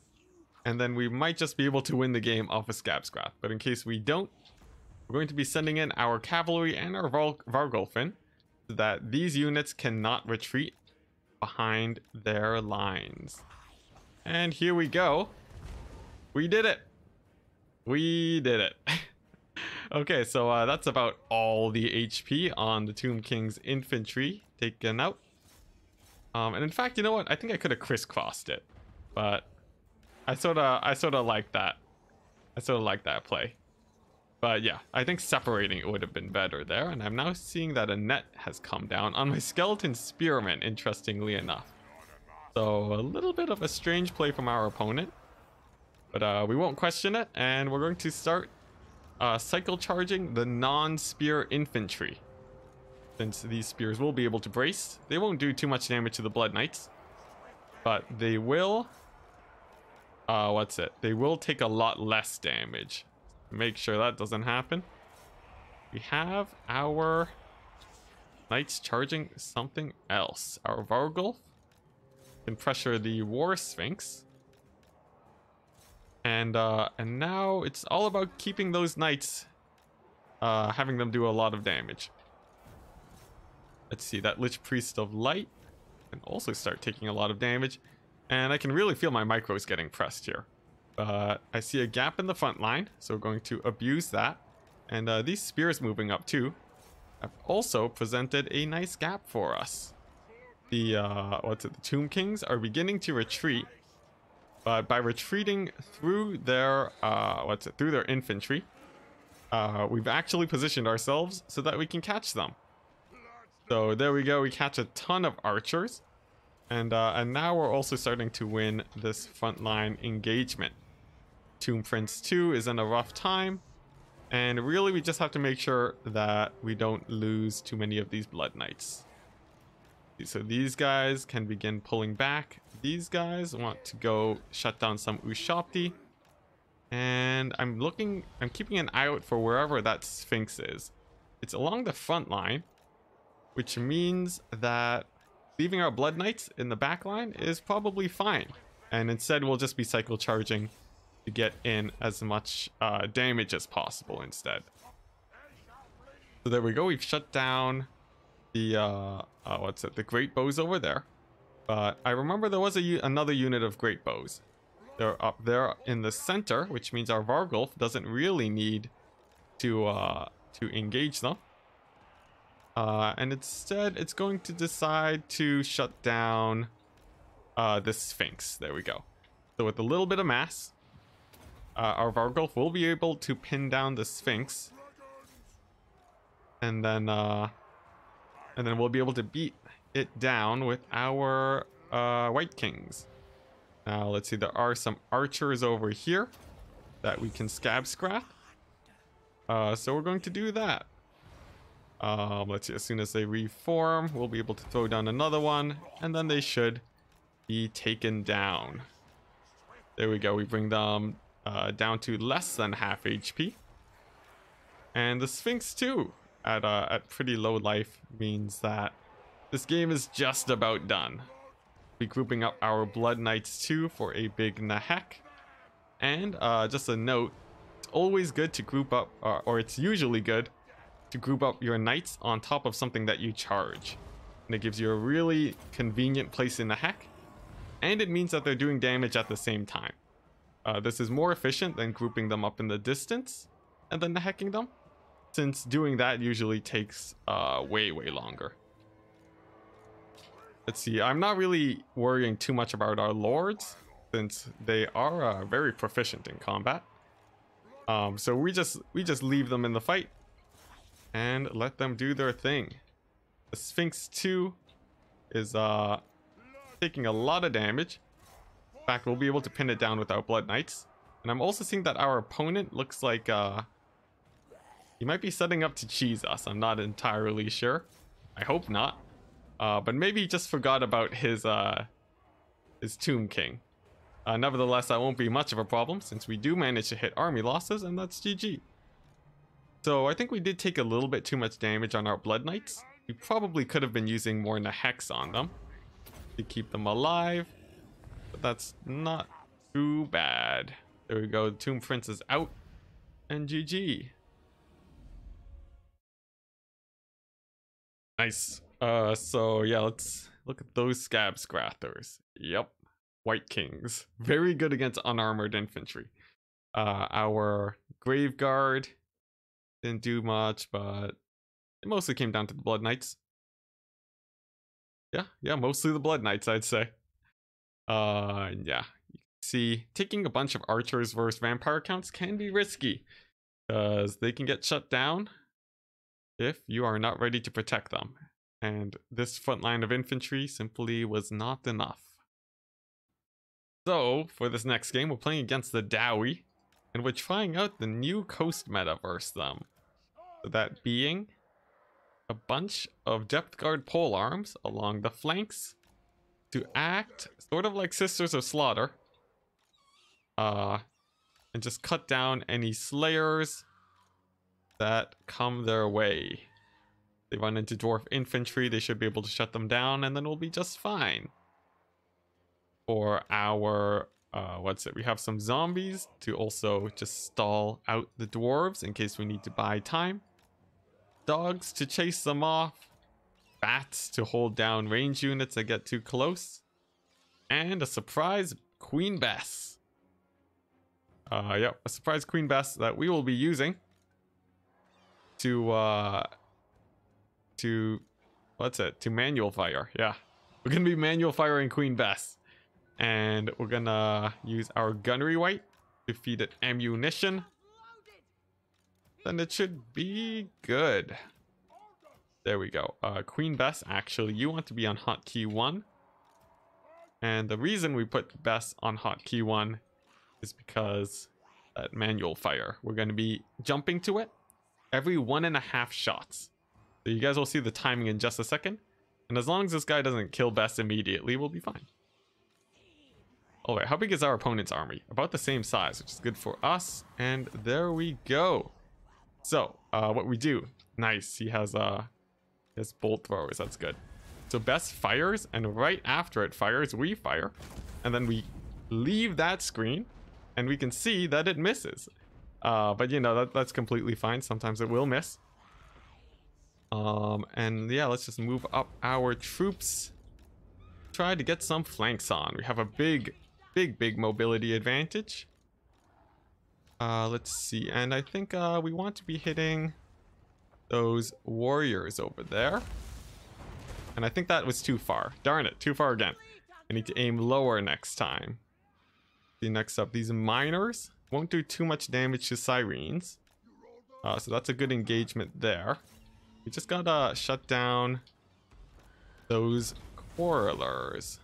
and then we might just be able to win the game off of Scabscrath. But in case we don't, we're going to be sending in our cavalry and our Vargulfin so that these units cannot retreat behind their lines. And here we go. We did it. We did it. Okay, so that's about all the HP on the Tomb King's infantry taken out. And in fact, you know what? I think I could have crisscrossed it, but I sort of like that. I sort of like that play. But yeah, I think separating it would have been better there. And I'm now seeing that a net has come down on my skeleton spearmen, interestingly enough. So a little bit of a strange play from our opponent, but we won't question it, and we're going to start cycle charging the non-spear infantry. Since these spears will be able to brace, they won't do too much damage to the Blood Knights, but they will, they will take a lot less damage. Make sure that doesn't happen. We have our Knights charging something else. Our Vargulf can pressure the War Sphinx. And now it's all about keeping those Knights, having them do a lot of damage. Let's see, that Lich Priest of Light can also start taking a lot of damage. And I can really feel my micros getting pressed here. But I see a gap in the front line, so we're going to abuse that. And these spears moving up too have also presented a nice gap for us. The the Tomb Kings are beginning to retreat, but by retreating through their through their infantry, we've actually positioned ourselves so that we can catch them. So there we go, we catch a ton of archers, and now we're also starting to win this frontline engagement. Tomb Prince 2 is in a rough time, and really we just have to make sure that we don't lose too many of these Blood Knights. So these guys can begin pulling back. These guys want to go shut down some Ushopti. And I'm keeping an eye out for wherever that Sphinx is. It's along the front line, which means that leaving our Blood Knights in the back line is probably fine. And instead we'll just be cycle charging to get in as much damage as possible instead. So there we go, we've shut down the the great bows over there. But I remember there was another unit of great bows. They're up there in the center, which means our Vargulf doesn't really need to engage them. And instead it's going to decide to shut down the Sphinx. There we go. So with a little bit of mass, our Vargulf will be able to pin down the Sphinx, and then we'll be able to beat it down with our White Kings. Now let's see, there are some archers over here that we can scab scrap. So we're going to do that. Let's see, as soon as they reform, we'll be able to throw down another one, and then they should be taken down. There we go, we bring them down to less than half HP. And the Sphinx too, at pretty low life, means that this game is just about done. Be grouping up our Blood Knights too for a big Nahek. And just a note, it's always good to group up, or it's usually good to group up your knights on top of something that you charge. And it gives you a really convenient place in Nahek, and it means that they're doing damage at the same time. This is more efficient than grouping them up in the distance and then Nahecking them, since doing that usually takes way longer. Let's see, I'm not really worrying too much about our lords, since they are very proficient in combat. So we just leave them in the fight and let them do their thing. The Sphinx 2 is taking a lot of damage. In fact, we'll be able to pin it down with our Blood Knights. And I'm also seeing that our opponent looks like he might be setting up to cheese us. I'm not entirely sure. I hope not. But maybe he just forgot about his Tomb King. Nevertheless, that won't be much of a problem, since we do manage to hit army losses, and that's GG. So I think we did take a little bit too much damage on our Blood Knights. We probably could have been using more Naheks on them to keep them alive, but that's not too bad. There we go, the Tomb Prince is out, and GG. Nice. So yeah, let's look at those Scab Scrathers. Yep, White Kings. Very good against unarmored infantry. Our Grave Guard didn't do much, but it mostly came down to the Blood Knights. Yeah, mostly the Blood Knights, I'd say. Yeah, you can see, taking a bunch of archers versus vampire counts can be risky, because they can get shut down if you are not ready to protect them. And this front line of infantry simply was not enough. So, for this next game, we're playing against the Dowie, and we're trying out the new Coast Metaverse them. So that being a bunch of Depth Guard polearms along the flanks to act sort of like Sisters of Slaughter. And just cut down any Slayers that come their way. They run into dwarf infantry, they should be able to shut them down, and then we'll be just fine. For our we have some zombies to also just stall out the dwarves in case we need to buy time. Dogs to chase them off. Bats to hold down range units that get too close. and a surprise Queen Bess. Yep, a surprise Queen Bess that we will be using to what's it? To manual fire. Yeah, we're gonna be manual firing Queen Bess, and we're gonna use our gunnery white to feed it ammunition. Then it should be good. There we go. Queen Bess, actually, you want to be on hotkey 1. And the reason we put Bess on hotkey 1 is because that manual fire. We're going to be jumping to it every 1.5 shots. So you guys will see the timing in just a second. And as long as this guy doesn't kill Bess immediately, we'll be fine. Alright, how big is our opponent's army? About the same size, which is good for us. And there we go. So, what we do. Nice, he has bolt throwers, that's good. So Bess fires, and right after it fires, we fire. And then we leave that screen, and we can see that it misses. But you know, that's completely fine. Sometimes it will miss. And yeah, let's just move up our troops. Try to get some flanks on. We have a big mobility advantage. Let's see, and I think we want to be hitting those warriors over there. And I think that was too far. Darn it, too far again. I need to aim lower next time. See, next up, these miners won't do too much damage to sirens. So that's a good engagement there. We just gotta shut down those quarrelers.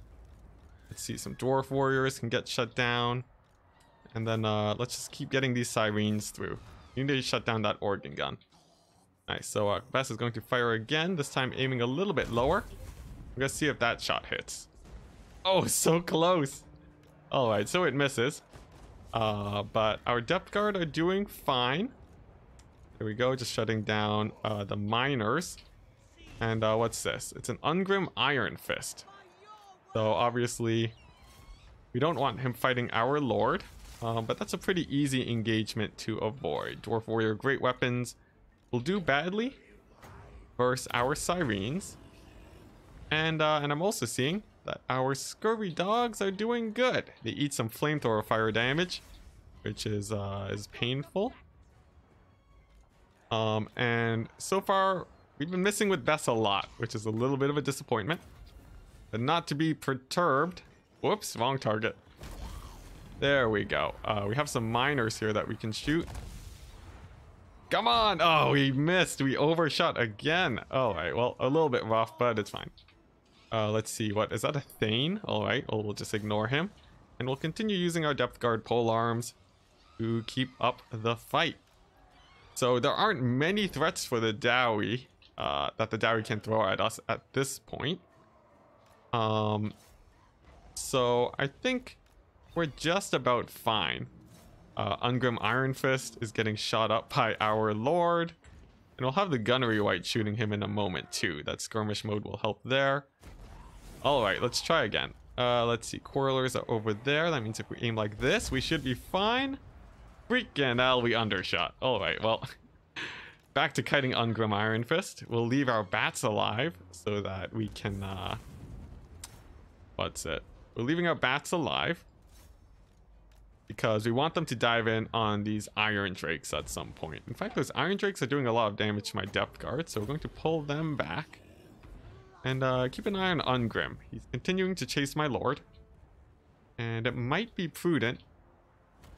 Let's see, some dwarf warriors can get shut down. And then let's just keep getting these sirens through. You need to shut down that organ gun. Nice, so Bess is going to fire again, this time aiming a little bit lower. We're gonna see if that shot hits. Oh, so close. Alright, so it misses. But our depth guard are doing fine. There we go, just shutting down the miners. And what's this? It's an Ungrim Iron Fist. So obviously, we don't want him fighting our lord. But that's a pretty easy engagement to avoid. Dwarf Warrior Great Weapons will do badly versus our sirens. And I'm also seeing that our Scurvy Dogs are doing good. They eat some flamethrower fire damage, which is painful. And so far, we've been missing with Bess a lot, which is a little bit of a disappointment. But not to be perturbed. Whoops, wrong target. There we go. We have some miners here that we can shoot. Come on! Oh, we missed. We overshot again. Alright, well, a little bit rough, but it's fine. Let's see. What is that? A Thane? Alright, well, we'll just ignore him. And we'll continue using our depth guard pole arms to keep up the fight. So there aren't many threats for the Dowie that the Dowie can throw at us at this point. So I think we're just about fine. Ungrim Iron Fist is getting shot up by our lord. And we'll have the gunnery white shooting him in a moment too. That skirmish mode will help there. Alright, let's try again. Let's see, quarrelers are over there. That means if we aim like this, we should be fine. Freaking hell, we undershot. Alright, well, back to kiting Ungrim Iron Fist. We'll leave our bats alive so that we can, what's it? We're leaving our bats alive because we want them to dive in on these Iron Drakes at some point. In fact, those Iron Drakes are doing a lot of damage to my depth guard, so we're going to pull them back. And keep an eye on Ungrim. He's continuing to chase my lord. And it might be prudent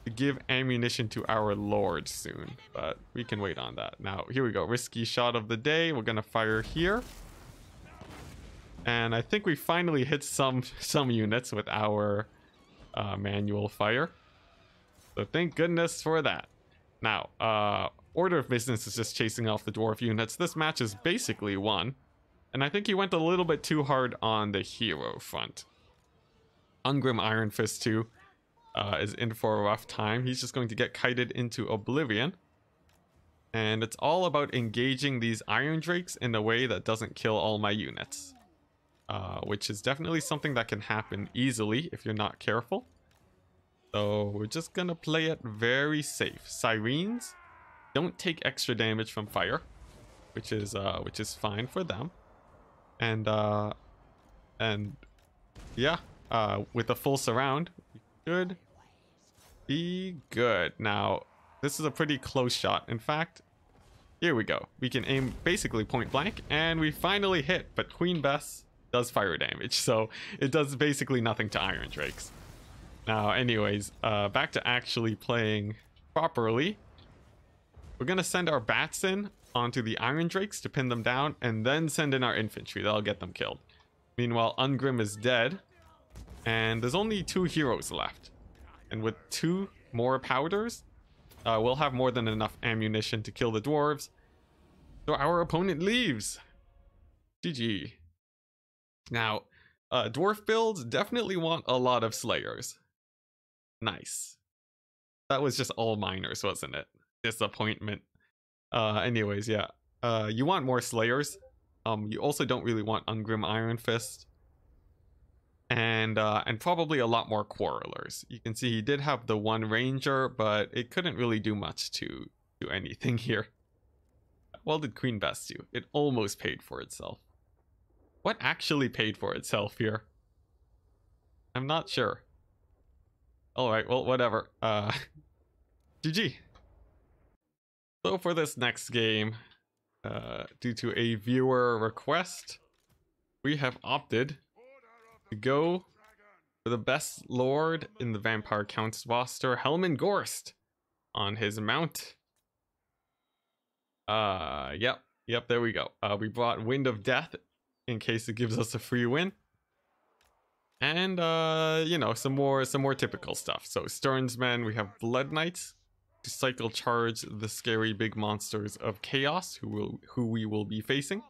to give ammunition to our lord soon, but we can wait on that. Now, here we go. Risky shot of the day. We're going to fire here. And I think we finally hit some units with our manual fire. So thank goodness for that. Now, Order of Business is just chasing off the dwarf units. This match is basically won. And I think he went a little bit too hard on the hero front. Ungrim Iron Fist 2 is in for a rough time. He's just going to get kited into oblivion. And it's all about engaging these Iron Drakes in a way that doesn't kill all my units. Which is definitely something that can happen easily if you're not careful. So we're just gonna play it very safe. Sirens don't take extra damage from fire, which is fine for them. And yeah, with a full surround, we should be good. Now, this is a pretty close shot. In fact, here we go. We can aim basically point blank, and we finally hit, but Queen Bess does fire damage, so it does basically nothing to Iron Drakes. Now, anyways, back to actually playing properly. We're gonna send our bats in onto the Iron Drakes to pin them down, and then send in our infantry. That'll get them killed. Meanwhile, Ungrim is dead, and there's only 2 heroes left. And with 2 more powders, we'll have more than enough ammunition to kill the dwarves. So our opponent leaves. GG. Now, dwarf builds definitely want a lot of slayers. Nice. That was just all miners, wasn't it? Disappointment. Anyways, yeah. You want more slayers. You also don't really want Ungrim Iron Fist. And probably a lot more quarrelers. You can see he did have the 1 ranger, but it couldn't really do much to do anything here. Well did Queen Bess do? It almost paid for itself. What actually paid for itself here? I'm not sure. Alright, well, whatever. GG. So for this next game, due to a viewer request, we have opted to go for the best lord in the Vampire Counts roster, Helman Gorst, on his mount. Yep, there we go. We brought Wind of Death in case it gives us a free win. And you know, some more typical stuff. So Stern's Men, we have Blood Knights to cycle charge the scary big monsters of Chaos who we will be facing.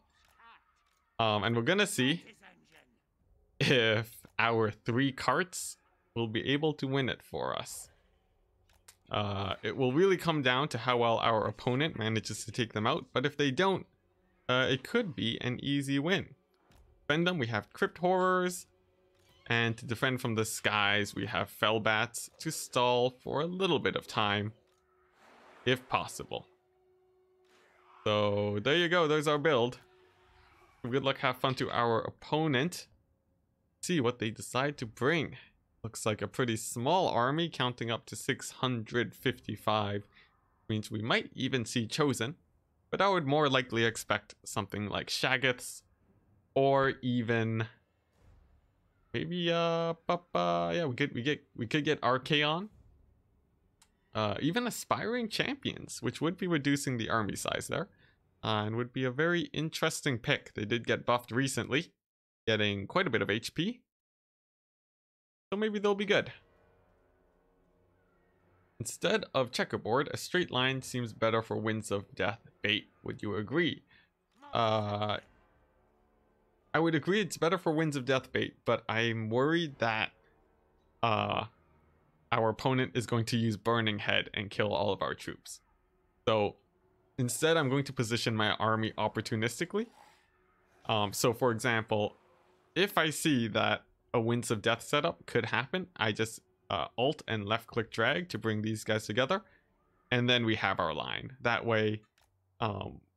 And we're gonna see if our 3 carts will be able to win it for us. It will really come down to how well our opponent manages to take them out, but if they don't, it could be an easy win. Defend them, we have Crypt Horrors, and to defend from the skies, we have Fellbats to stall for a little bit of time, if possible. So there you go, there's our build. Good luck, have fun to our opponent. See what they decide to bring. Looks like a pretty small army, counting up to 655. Means we might even see Chosen, but I would more likely expect something like Shaggoths, or even maybe yeah, we could get Archaon. Even Aspiring Champions, which would be reducing the army size there, and would be a very interesting pick. They did get buffed recently, getting quite a bit of HP. So maybe they'll be good. Instead of checkerboard, a straight line seems better for Winds of Death bait. Would you agree? I would agree it's better for Winds of Death bait, but I'm worried that our opponent is going to use Burning Head and kill all of our troops. So instead, I'm going to position my army opportunistically. So for example, if I see that a Winds of Death setup could happen, I just alt and left click drag to bring these guys together, and then we have our line. That way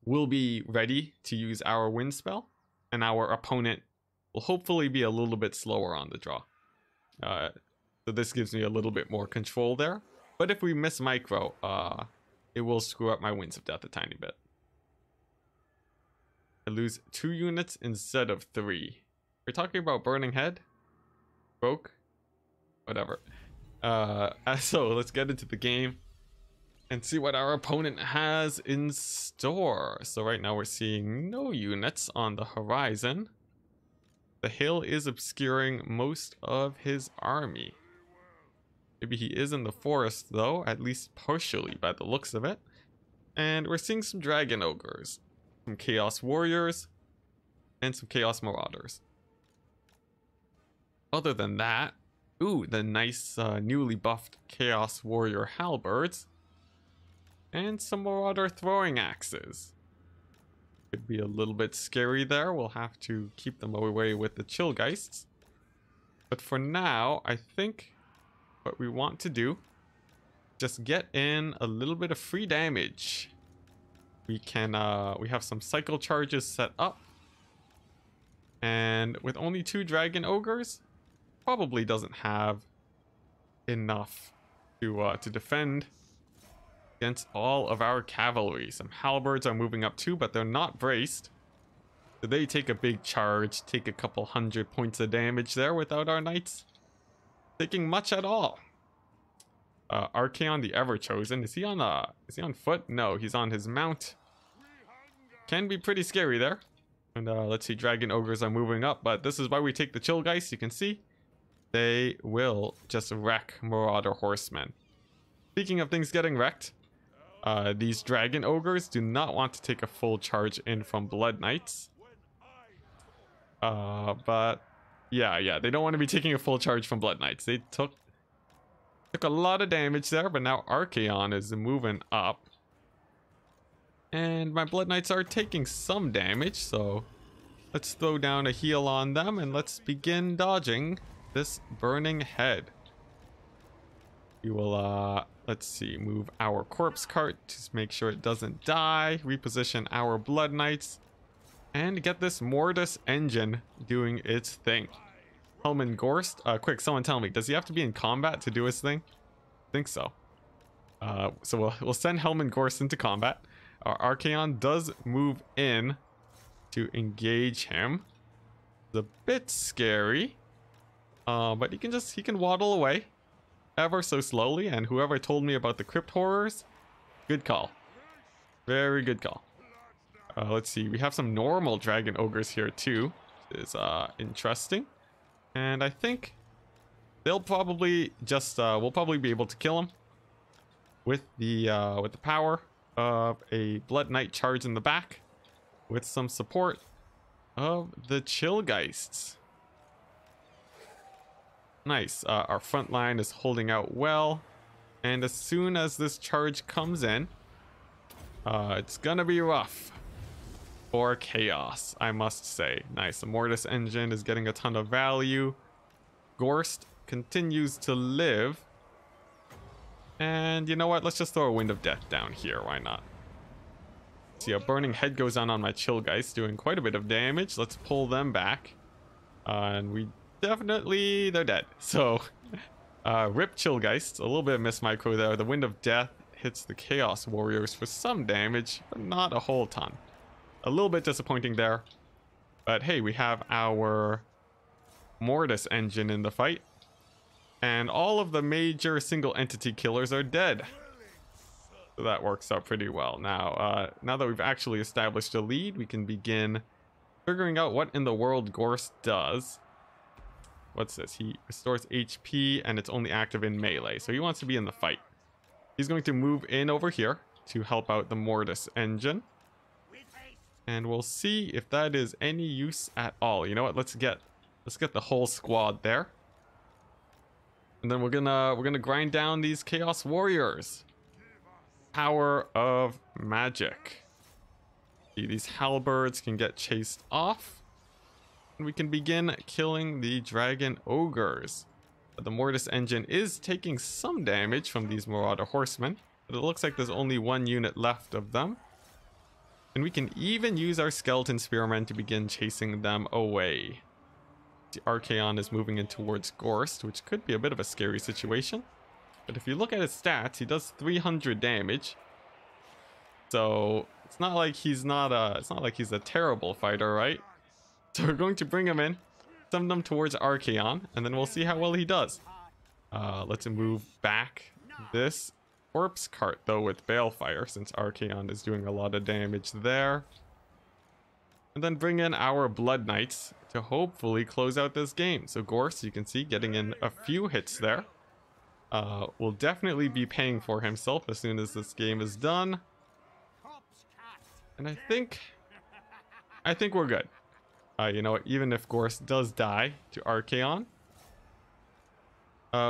we'll be ready to use our wind spell, and our opponent will hopefully be a little bit slower on the draw. So this gives me a little bit more control there, but if we miss micro, it will screw up my Winds of Death a tiny bit. I lose 2 units instead of 3. We're talking about Burning Head? Broke? Whatever. So let's get into the game and see what our opponent has in store. So right now we're seeing no units on the horizon. The hill is obscuring most of his army. Maybe he is in the forest though, at least partially by the looks of it. And we're seeing some Dragon Ogres, some Chaos Warriors, and some Chaos Marauders. Other than that, ooh, the nice newly buffed Chaos Warrior Halberds, and some Marauder Throwing Axes. Could be a little bit scary there. We'll have to keep them away with the Chillgeists. But for now, I think what we want to do, just get in a little bit of free damage. We can, we have some cycle charges set up. And with only 2 Dragon Ogres, probably doesn't have enough to defend against all of our cavalry. Some halberds are moving up too, but they're not braced. So they take a big charge, take a couple 100 points of damage there without our knights taking much at all. Archaon the Ever-Chosen, is he on foot? No, he's on his mount. Can be pretty scary there. And let's see, Dragon Ogres are moving up, but this is why we take the Chillgeist. You can see they will just wreck Marauder Horsemen. Speaking of things getting wrecked, these Dragon Ogres do not want to take a full charge in from Blood Knights. But yeah, they don't want to be taking a full charge from Blood Knights. They took a lot of damage there, but now Archaon is moving up. And my Blood Knights are taking some damage, so let's throw down a heal on them and let's begin dodging this burning head. We will, let's see, move our corpse cart to make sure it doesn't die, reposition our Blood Knights, and get this Mortis engine doing its thing. Helman Gorst, quick, someone tell me, does he have to be in combat to do his thing? I think so. So we'll send Helman Gorst into combat. Our Archaon does move in to engage him. It's a bit scary, but he can waddle away ever so slowly. And whoever told me about the crypt horrors, good call, very good call. Let's see, we have some normal Dragon Ogres here too, which is interesting. And I think they'll probably just we'll probably be able to kill them with the power of a Blood Knight charge in the back with some support of the Chillgeists. Nice. Our front line is holding out well, and as soon as this charge comes in, it's gonna be rough for Chaos, I must say. Nice. The Mortis engine is getting a ton of value. Gorst continues to live. And you know what? Let's just throw a Wind of Death down here. Why not? See, a Burning Head goes on my Chillgeist, doing quite a bit of damage. Let's pull them back. And we definitely... they're dead. So, rip Chillgeist. A little bit of miss micro there. The Wind of Death hits the Chaos Warriors for some damage, but not a whole ton. A little bit disappointing there. But hey, we have our Mortis engine in the fight. And all of the major single entity killers are dead. So that works out pretty well. Now, now that we've actually established a lead, we can begin figuring out what in the world Gorst does. What's this? He restores HP and it's only active in melee. So he wants to be in the fight. He's going to move in over here to help out the Mortis engine. And we'll see if that is any use at all. You know what? Let's get the whole squad there. And then we're gonna grind down these Chaos Warriors. Power of magic. See, these halberds can get chased off. And we can begin killing the Dragon Ogres. The Mortis engine is taking some damage from these Marauder Horsemen, but it looks like there's only one unit left of them. And we can even use our Skeleton Spearmen to begin chasing them away. The Archaon is moving in towards Gorst, which could be a bit of a scary situation. But if you look at his stats, he does 300 damage. So it's not like he's a terrible fighter, right? So we're going to bring him in, send him towards Archaon, and then we'll see how well he does. Let's move back this corpse cart though with Balefire, since Archaon is doing a lot of damage there. And then bring in our Blood Knights to hopefully close out this game. So Gorst, you can see, getting in a few hits there. Will definitely be paying for himself as soon as this game is done. And I think we're good. You know what, even if Gorst does die to Archaon,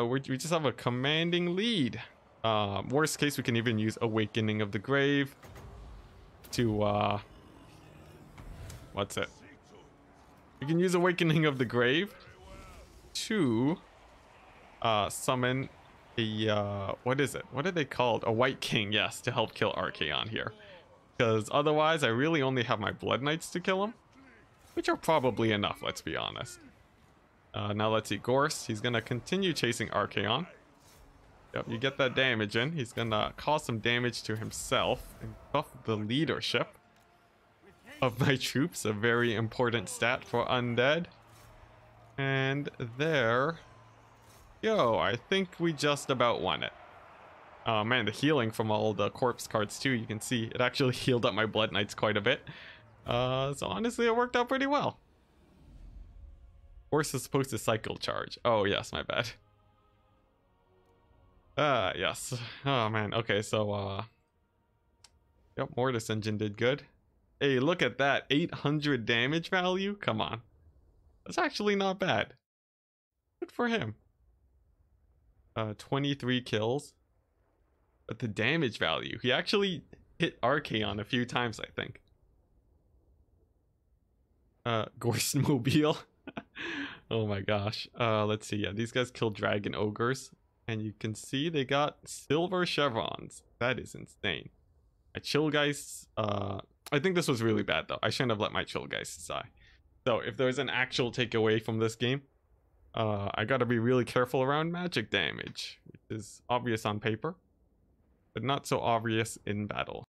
we just have a commanding lead. Worst case, we can even use Awakening of the Grave to what's it? You can use Awakening of the Grave to summon a what is it? What are they called? A White King, yes, to help kill Archaon here. Because otherwise, I really only have my Blood Knights to kill him, which are probably enough, let's be honest. Now let's see, Gorse. He's gonna continue chasing Archaon. Yep, you get that damage in. He's gonna cause some damage to himself and buff the leadership of my troops, a very important stat for undead. And there, yo, I think we just about won it. Oh man, the healing from all the corpse cards too, you can see it actually healed up my Blood Knights quite a bit. So honestly, it worked out pretty well. Horse is supposed to cycle charge. Oh yes, my bad. Yes. Oh man, okay, so yep, Mortis Engine did good. Hey, look at that, 800 damage value? Come on. That's actually not bad. Good for him. 23 kills. But the damage value, he actually hit Archaon a few times, I think. Gorse Mobile. Oh my gosh. Let's see. Yeah, these guys killed Dragon Ogres. And you can see they got silver chevrons. That is insane. My Chillgeists, I think this was really bad though. I shouldn't have let my Chillgeists die. So if there's an actual takeaway from this game, I gotta be really careful around magic damage, which is obvious on paper, but not so obvious in battle.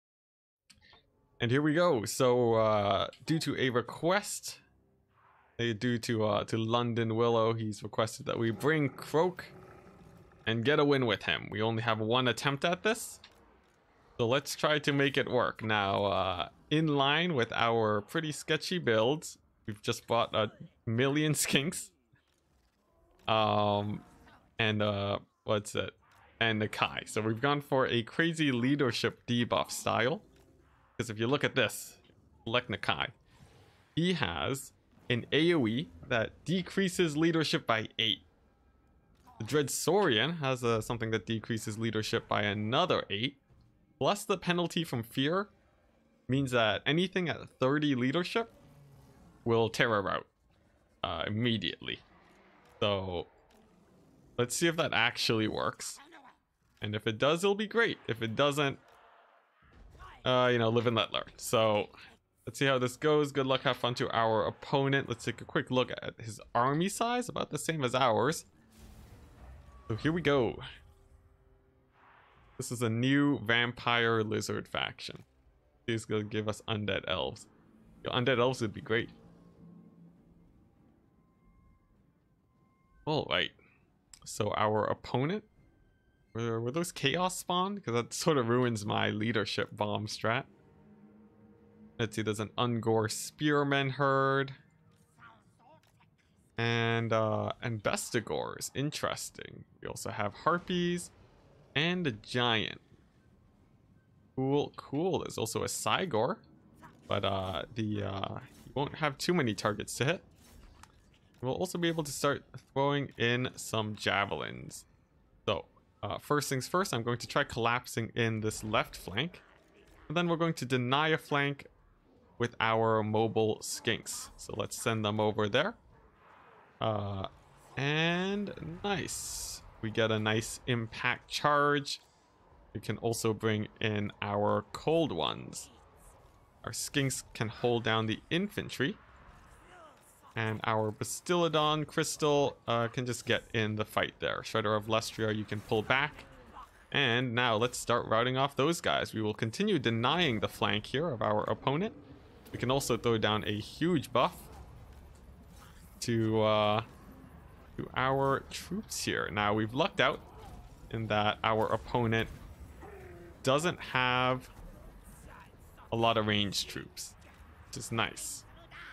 And here we go. So due to a request, due to London Willow, he's requested that we bring Croak and get a win with him. We only have one attempt at this, so let's try to make it work. Now, in line with our pretty sketchy builds, we've just bought 1,000,000 skinks. What's it? And Nakai. So we've gone for a crazy leadership debuff style. Because if you look at this, select Nakai, he has an AoE that decreases leadership by 8. The Dreadsorian has something that decreases leadership by another 8. Plus the penalty from fear means that anything at 30 leadership will terror out immediately. So let's see if that actually works. And if it does, it'll be great. If it doesn't, you know, live and let learn. So let's see how this goes. Good luck, have fun to our opponent. Let's take a quick look at his army size, about the same as ours. So here we go. This is a new vampire lizard faction. He's gonna give us undead elves. Yo, undead elves would be great. All right. So our opponent, were those chaos spawn? Because that sort of ruins my leadership bomb strat. Let's see, there's an Ungor spearman herd. And Bestigors, interesting. We also have harpies and a giant. Cool, cool. There's also a Cygor, but you won't have too many targets to hit. We'll also be able to start throwing in some javelins. So first things first, I'm going to try collapsing in this left flank, and then we're going to deny a flank with our mobile skinks. So let's send them over there. And nice. We get a nice impact charge. We can also bring in our cold ones. Our skinks can hold down the infantry. And our Bastiladon crystal can just get in the fight there. Shredder of Lestria, you can pull back. And now let's start routing off those guys. We will continue denying the flank here of our opponent. We can also throw down a huge buff to our troops here. Now we've lucked out in that our opponent doesn't have a lot of ranged troops, which is nice.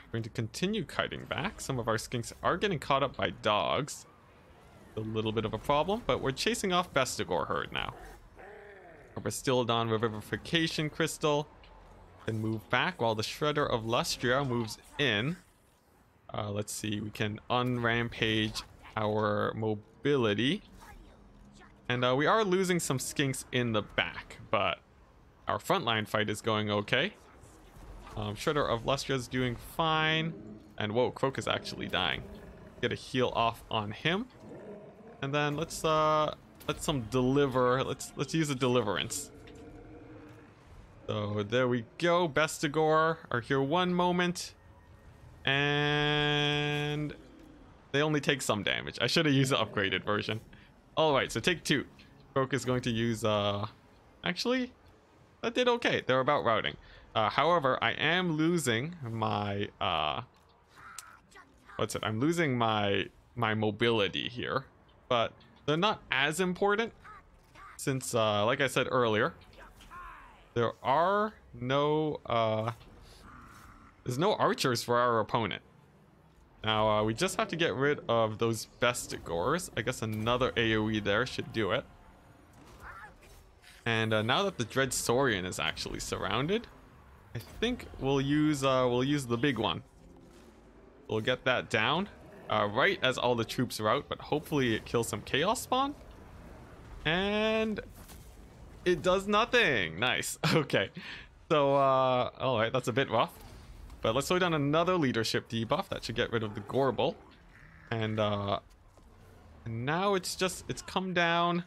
We're going to continue kiting back. Some of our skinks are getting caught up by dogs. A little bit of a problem, but we're chasing off Bestigor herd now. Our Bastiladon Revivification Crystal can move back while the Shredder of Lustria moves in. Let's see, we can unrampage our mobility. And we are losing some skinks in the back, but our frontline fight is going okay. Shredder of Lustria is doing fine. And whoa, Croak is actually dying. Get a heal off on him. And then let's use a deliverance. So there we go. Bestigor are here one moment. And they only take some damage. I should have used the upgraded version. Alright, so take 2. Croak is going to use, actually, that did okay. They're about routing. However, I am losing my, I'm losing my mobility here. But they're not as important since, like I said earlier, there are no, there's no archers for our opponent. Now, we just have to get rid of those Bestigors. I guess another AoE there should do it. And now that the Dread Saurian is actually surrounded, I think we'll use the big one. We'll get that down right as all the troops rout, but hopefully it kills some Chaos Spawn. And it does nothing. Nice. Okay. So, alright, that's a bit rough. But let's throw down another leadership debuff. That should get rid of the Gorble. And now it's come down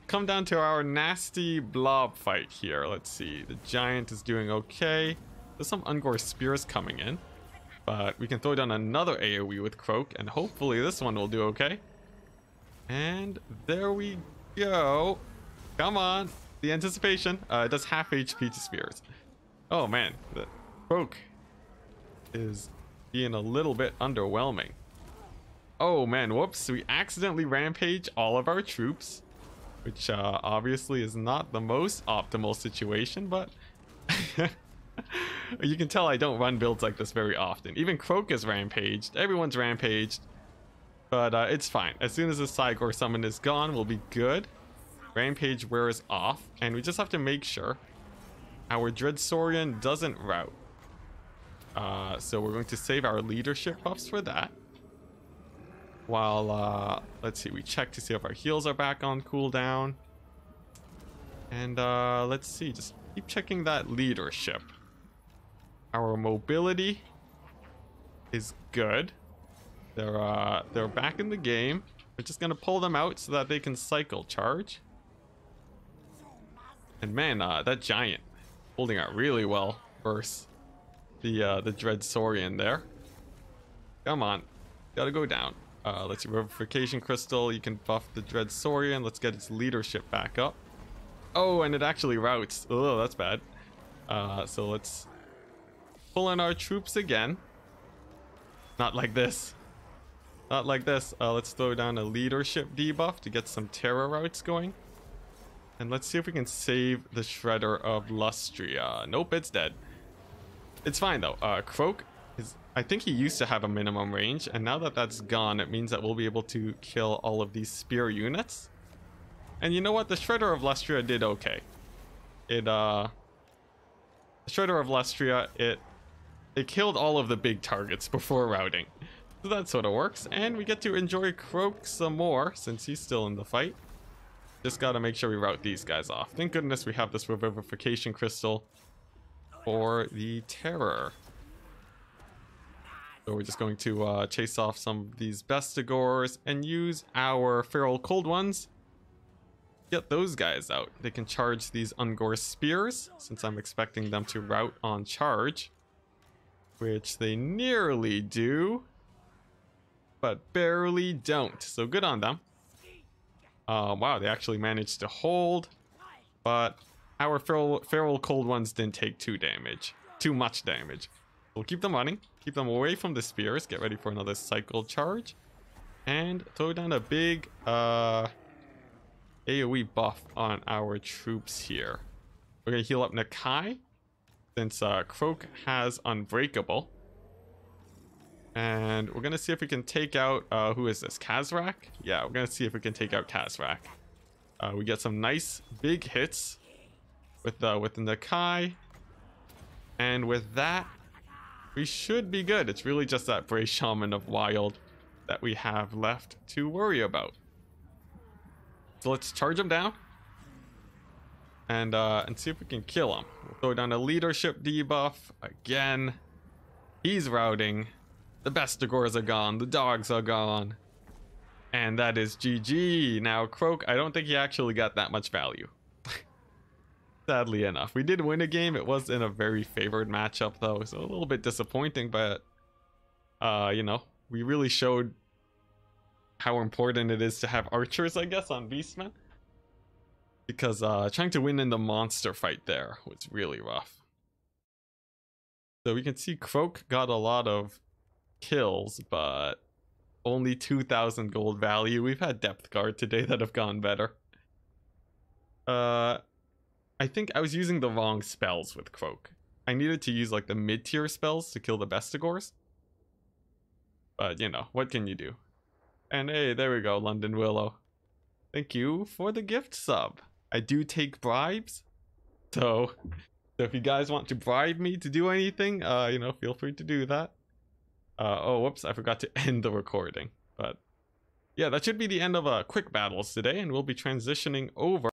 to our nasty blob fight here. Let's see. The giant is doing okay. There's some Ungor spears coming in. But we can throw down another AoE with Croak, and hopefully this one will do okay. And there we go. Come on. The anticipation. It does half HP to spears. Oh man. The Croak is being a little bit underwhelming. Oh man, whoops. We accidentally rampage all of our troops, which obviously is not the most optimal situation, but you can tell I don't run builds like this very often. Even Croak is rampaged. Everyone's rampaged. But it's fine. As soon as the Cygor summon is gone, we'll be good. Rampage wears off, and we just have to make sure our Dread Saurian doesn't rout. So we're going to save our leadership buffs for that. While, let's see, we check to see if our heals are back on cooldown. And let's see, just keep checking that leadership. Our mobility is good. They're back in the game. We're just gonna pull them out so that they can cycle charge. And man, that giant holding out really well versus the Dread Saurian there. Come on, gotta go down. Let's see, Revivification Crystal. You can buff the Dread Saurian. Let's get its leadership back up. Oh, and it actually routes. Oh, that's bad. So let's pull in our troops again. Not like this. Not like this. Let's throw down a leadership debuff to get some terror routes going. And let's see if we can save the Shredder of Lustria. Nope, it's dead. It's fine though. Croak is, I think he used to have a minimum range, and now that that's gone, it means that we'll be able to kill all of these spear units. And you know what? The Shredder of Lustria did okay. The Shredder of Lustria, it killed all of the big targets before routing. So that sort of works, and we get to enjoy Croak some more since he's still in the fight. Just gotta make sure we route these guys off. Thank goodness we have this Revivification Crystal for the terror. So we're just going to chase off some of these Bestigors and use our Feral Cold Ones. Get those guys out. They can charge these Ungor spears, since I'm expecting them to route on charge. Which they nearly do, but barely don't. So good on them. Wow, they actually managed to hold, but our feral cold ones didn't take too much damage. We'll keep them running, keep them away from the spears, get ready for another cycle charge, and throw down a big AoE buff on our troops here. We're gonna heal up Nakai, since Croak has Unbreakable. And we're gonna see if we can take out, who is this, Kazrak? Yeah, we're gonna see if we can take out Kazrak. We get some nice big hits with the Nakai. And with that, we should be good. It's really just that Bray Shaman of Wild that we have left to worry about. So let's charge him down. And see if we can kill him. We'll throw down a leadership debuff again. He's routing. The Bestigors are gone. The dogs are gone. And that is GG. Now, Croak, I don't think he actually got that much value. Sadly enough. We did win a game. It was in a very favored matchup, though. So a little bit disappointing, but, you know, we really showed how important it is to have archers, I guess, on Beastmen. Because trying to win in the monster fight there was really rough. So we can see Croak got a lot of kills, but only 2,000 gold value. We've had Depth Guard today that have gone better. I think I was using the wrong spells with Croak. I needed to use like the mid-tier spells to kill the Bestigors. But you know, what can you do? And hey, there we go, London Willow. Thank you for the gift sub. I do take bribes. So if you guys want to bribe me to do anything, you know, feel free to do that. Oh, whoops, I forgot to end the recording. But yeah, that should be the end of quick battles today, and we'll be transitioning over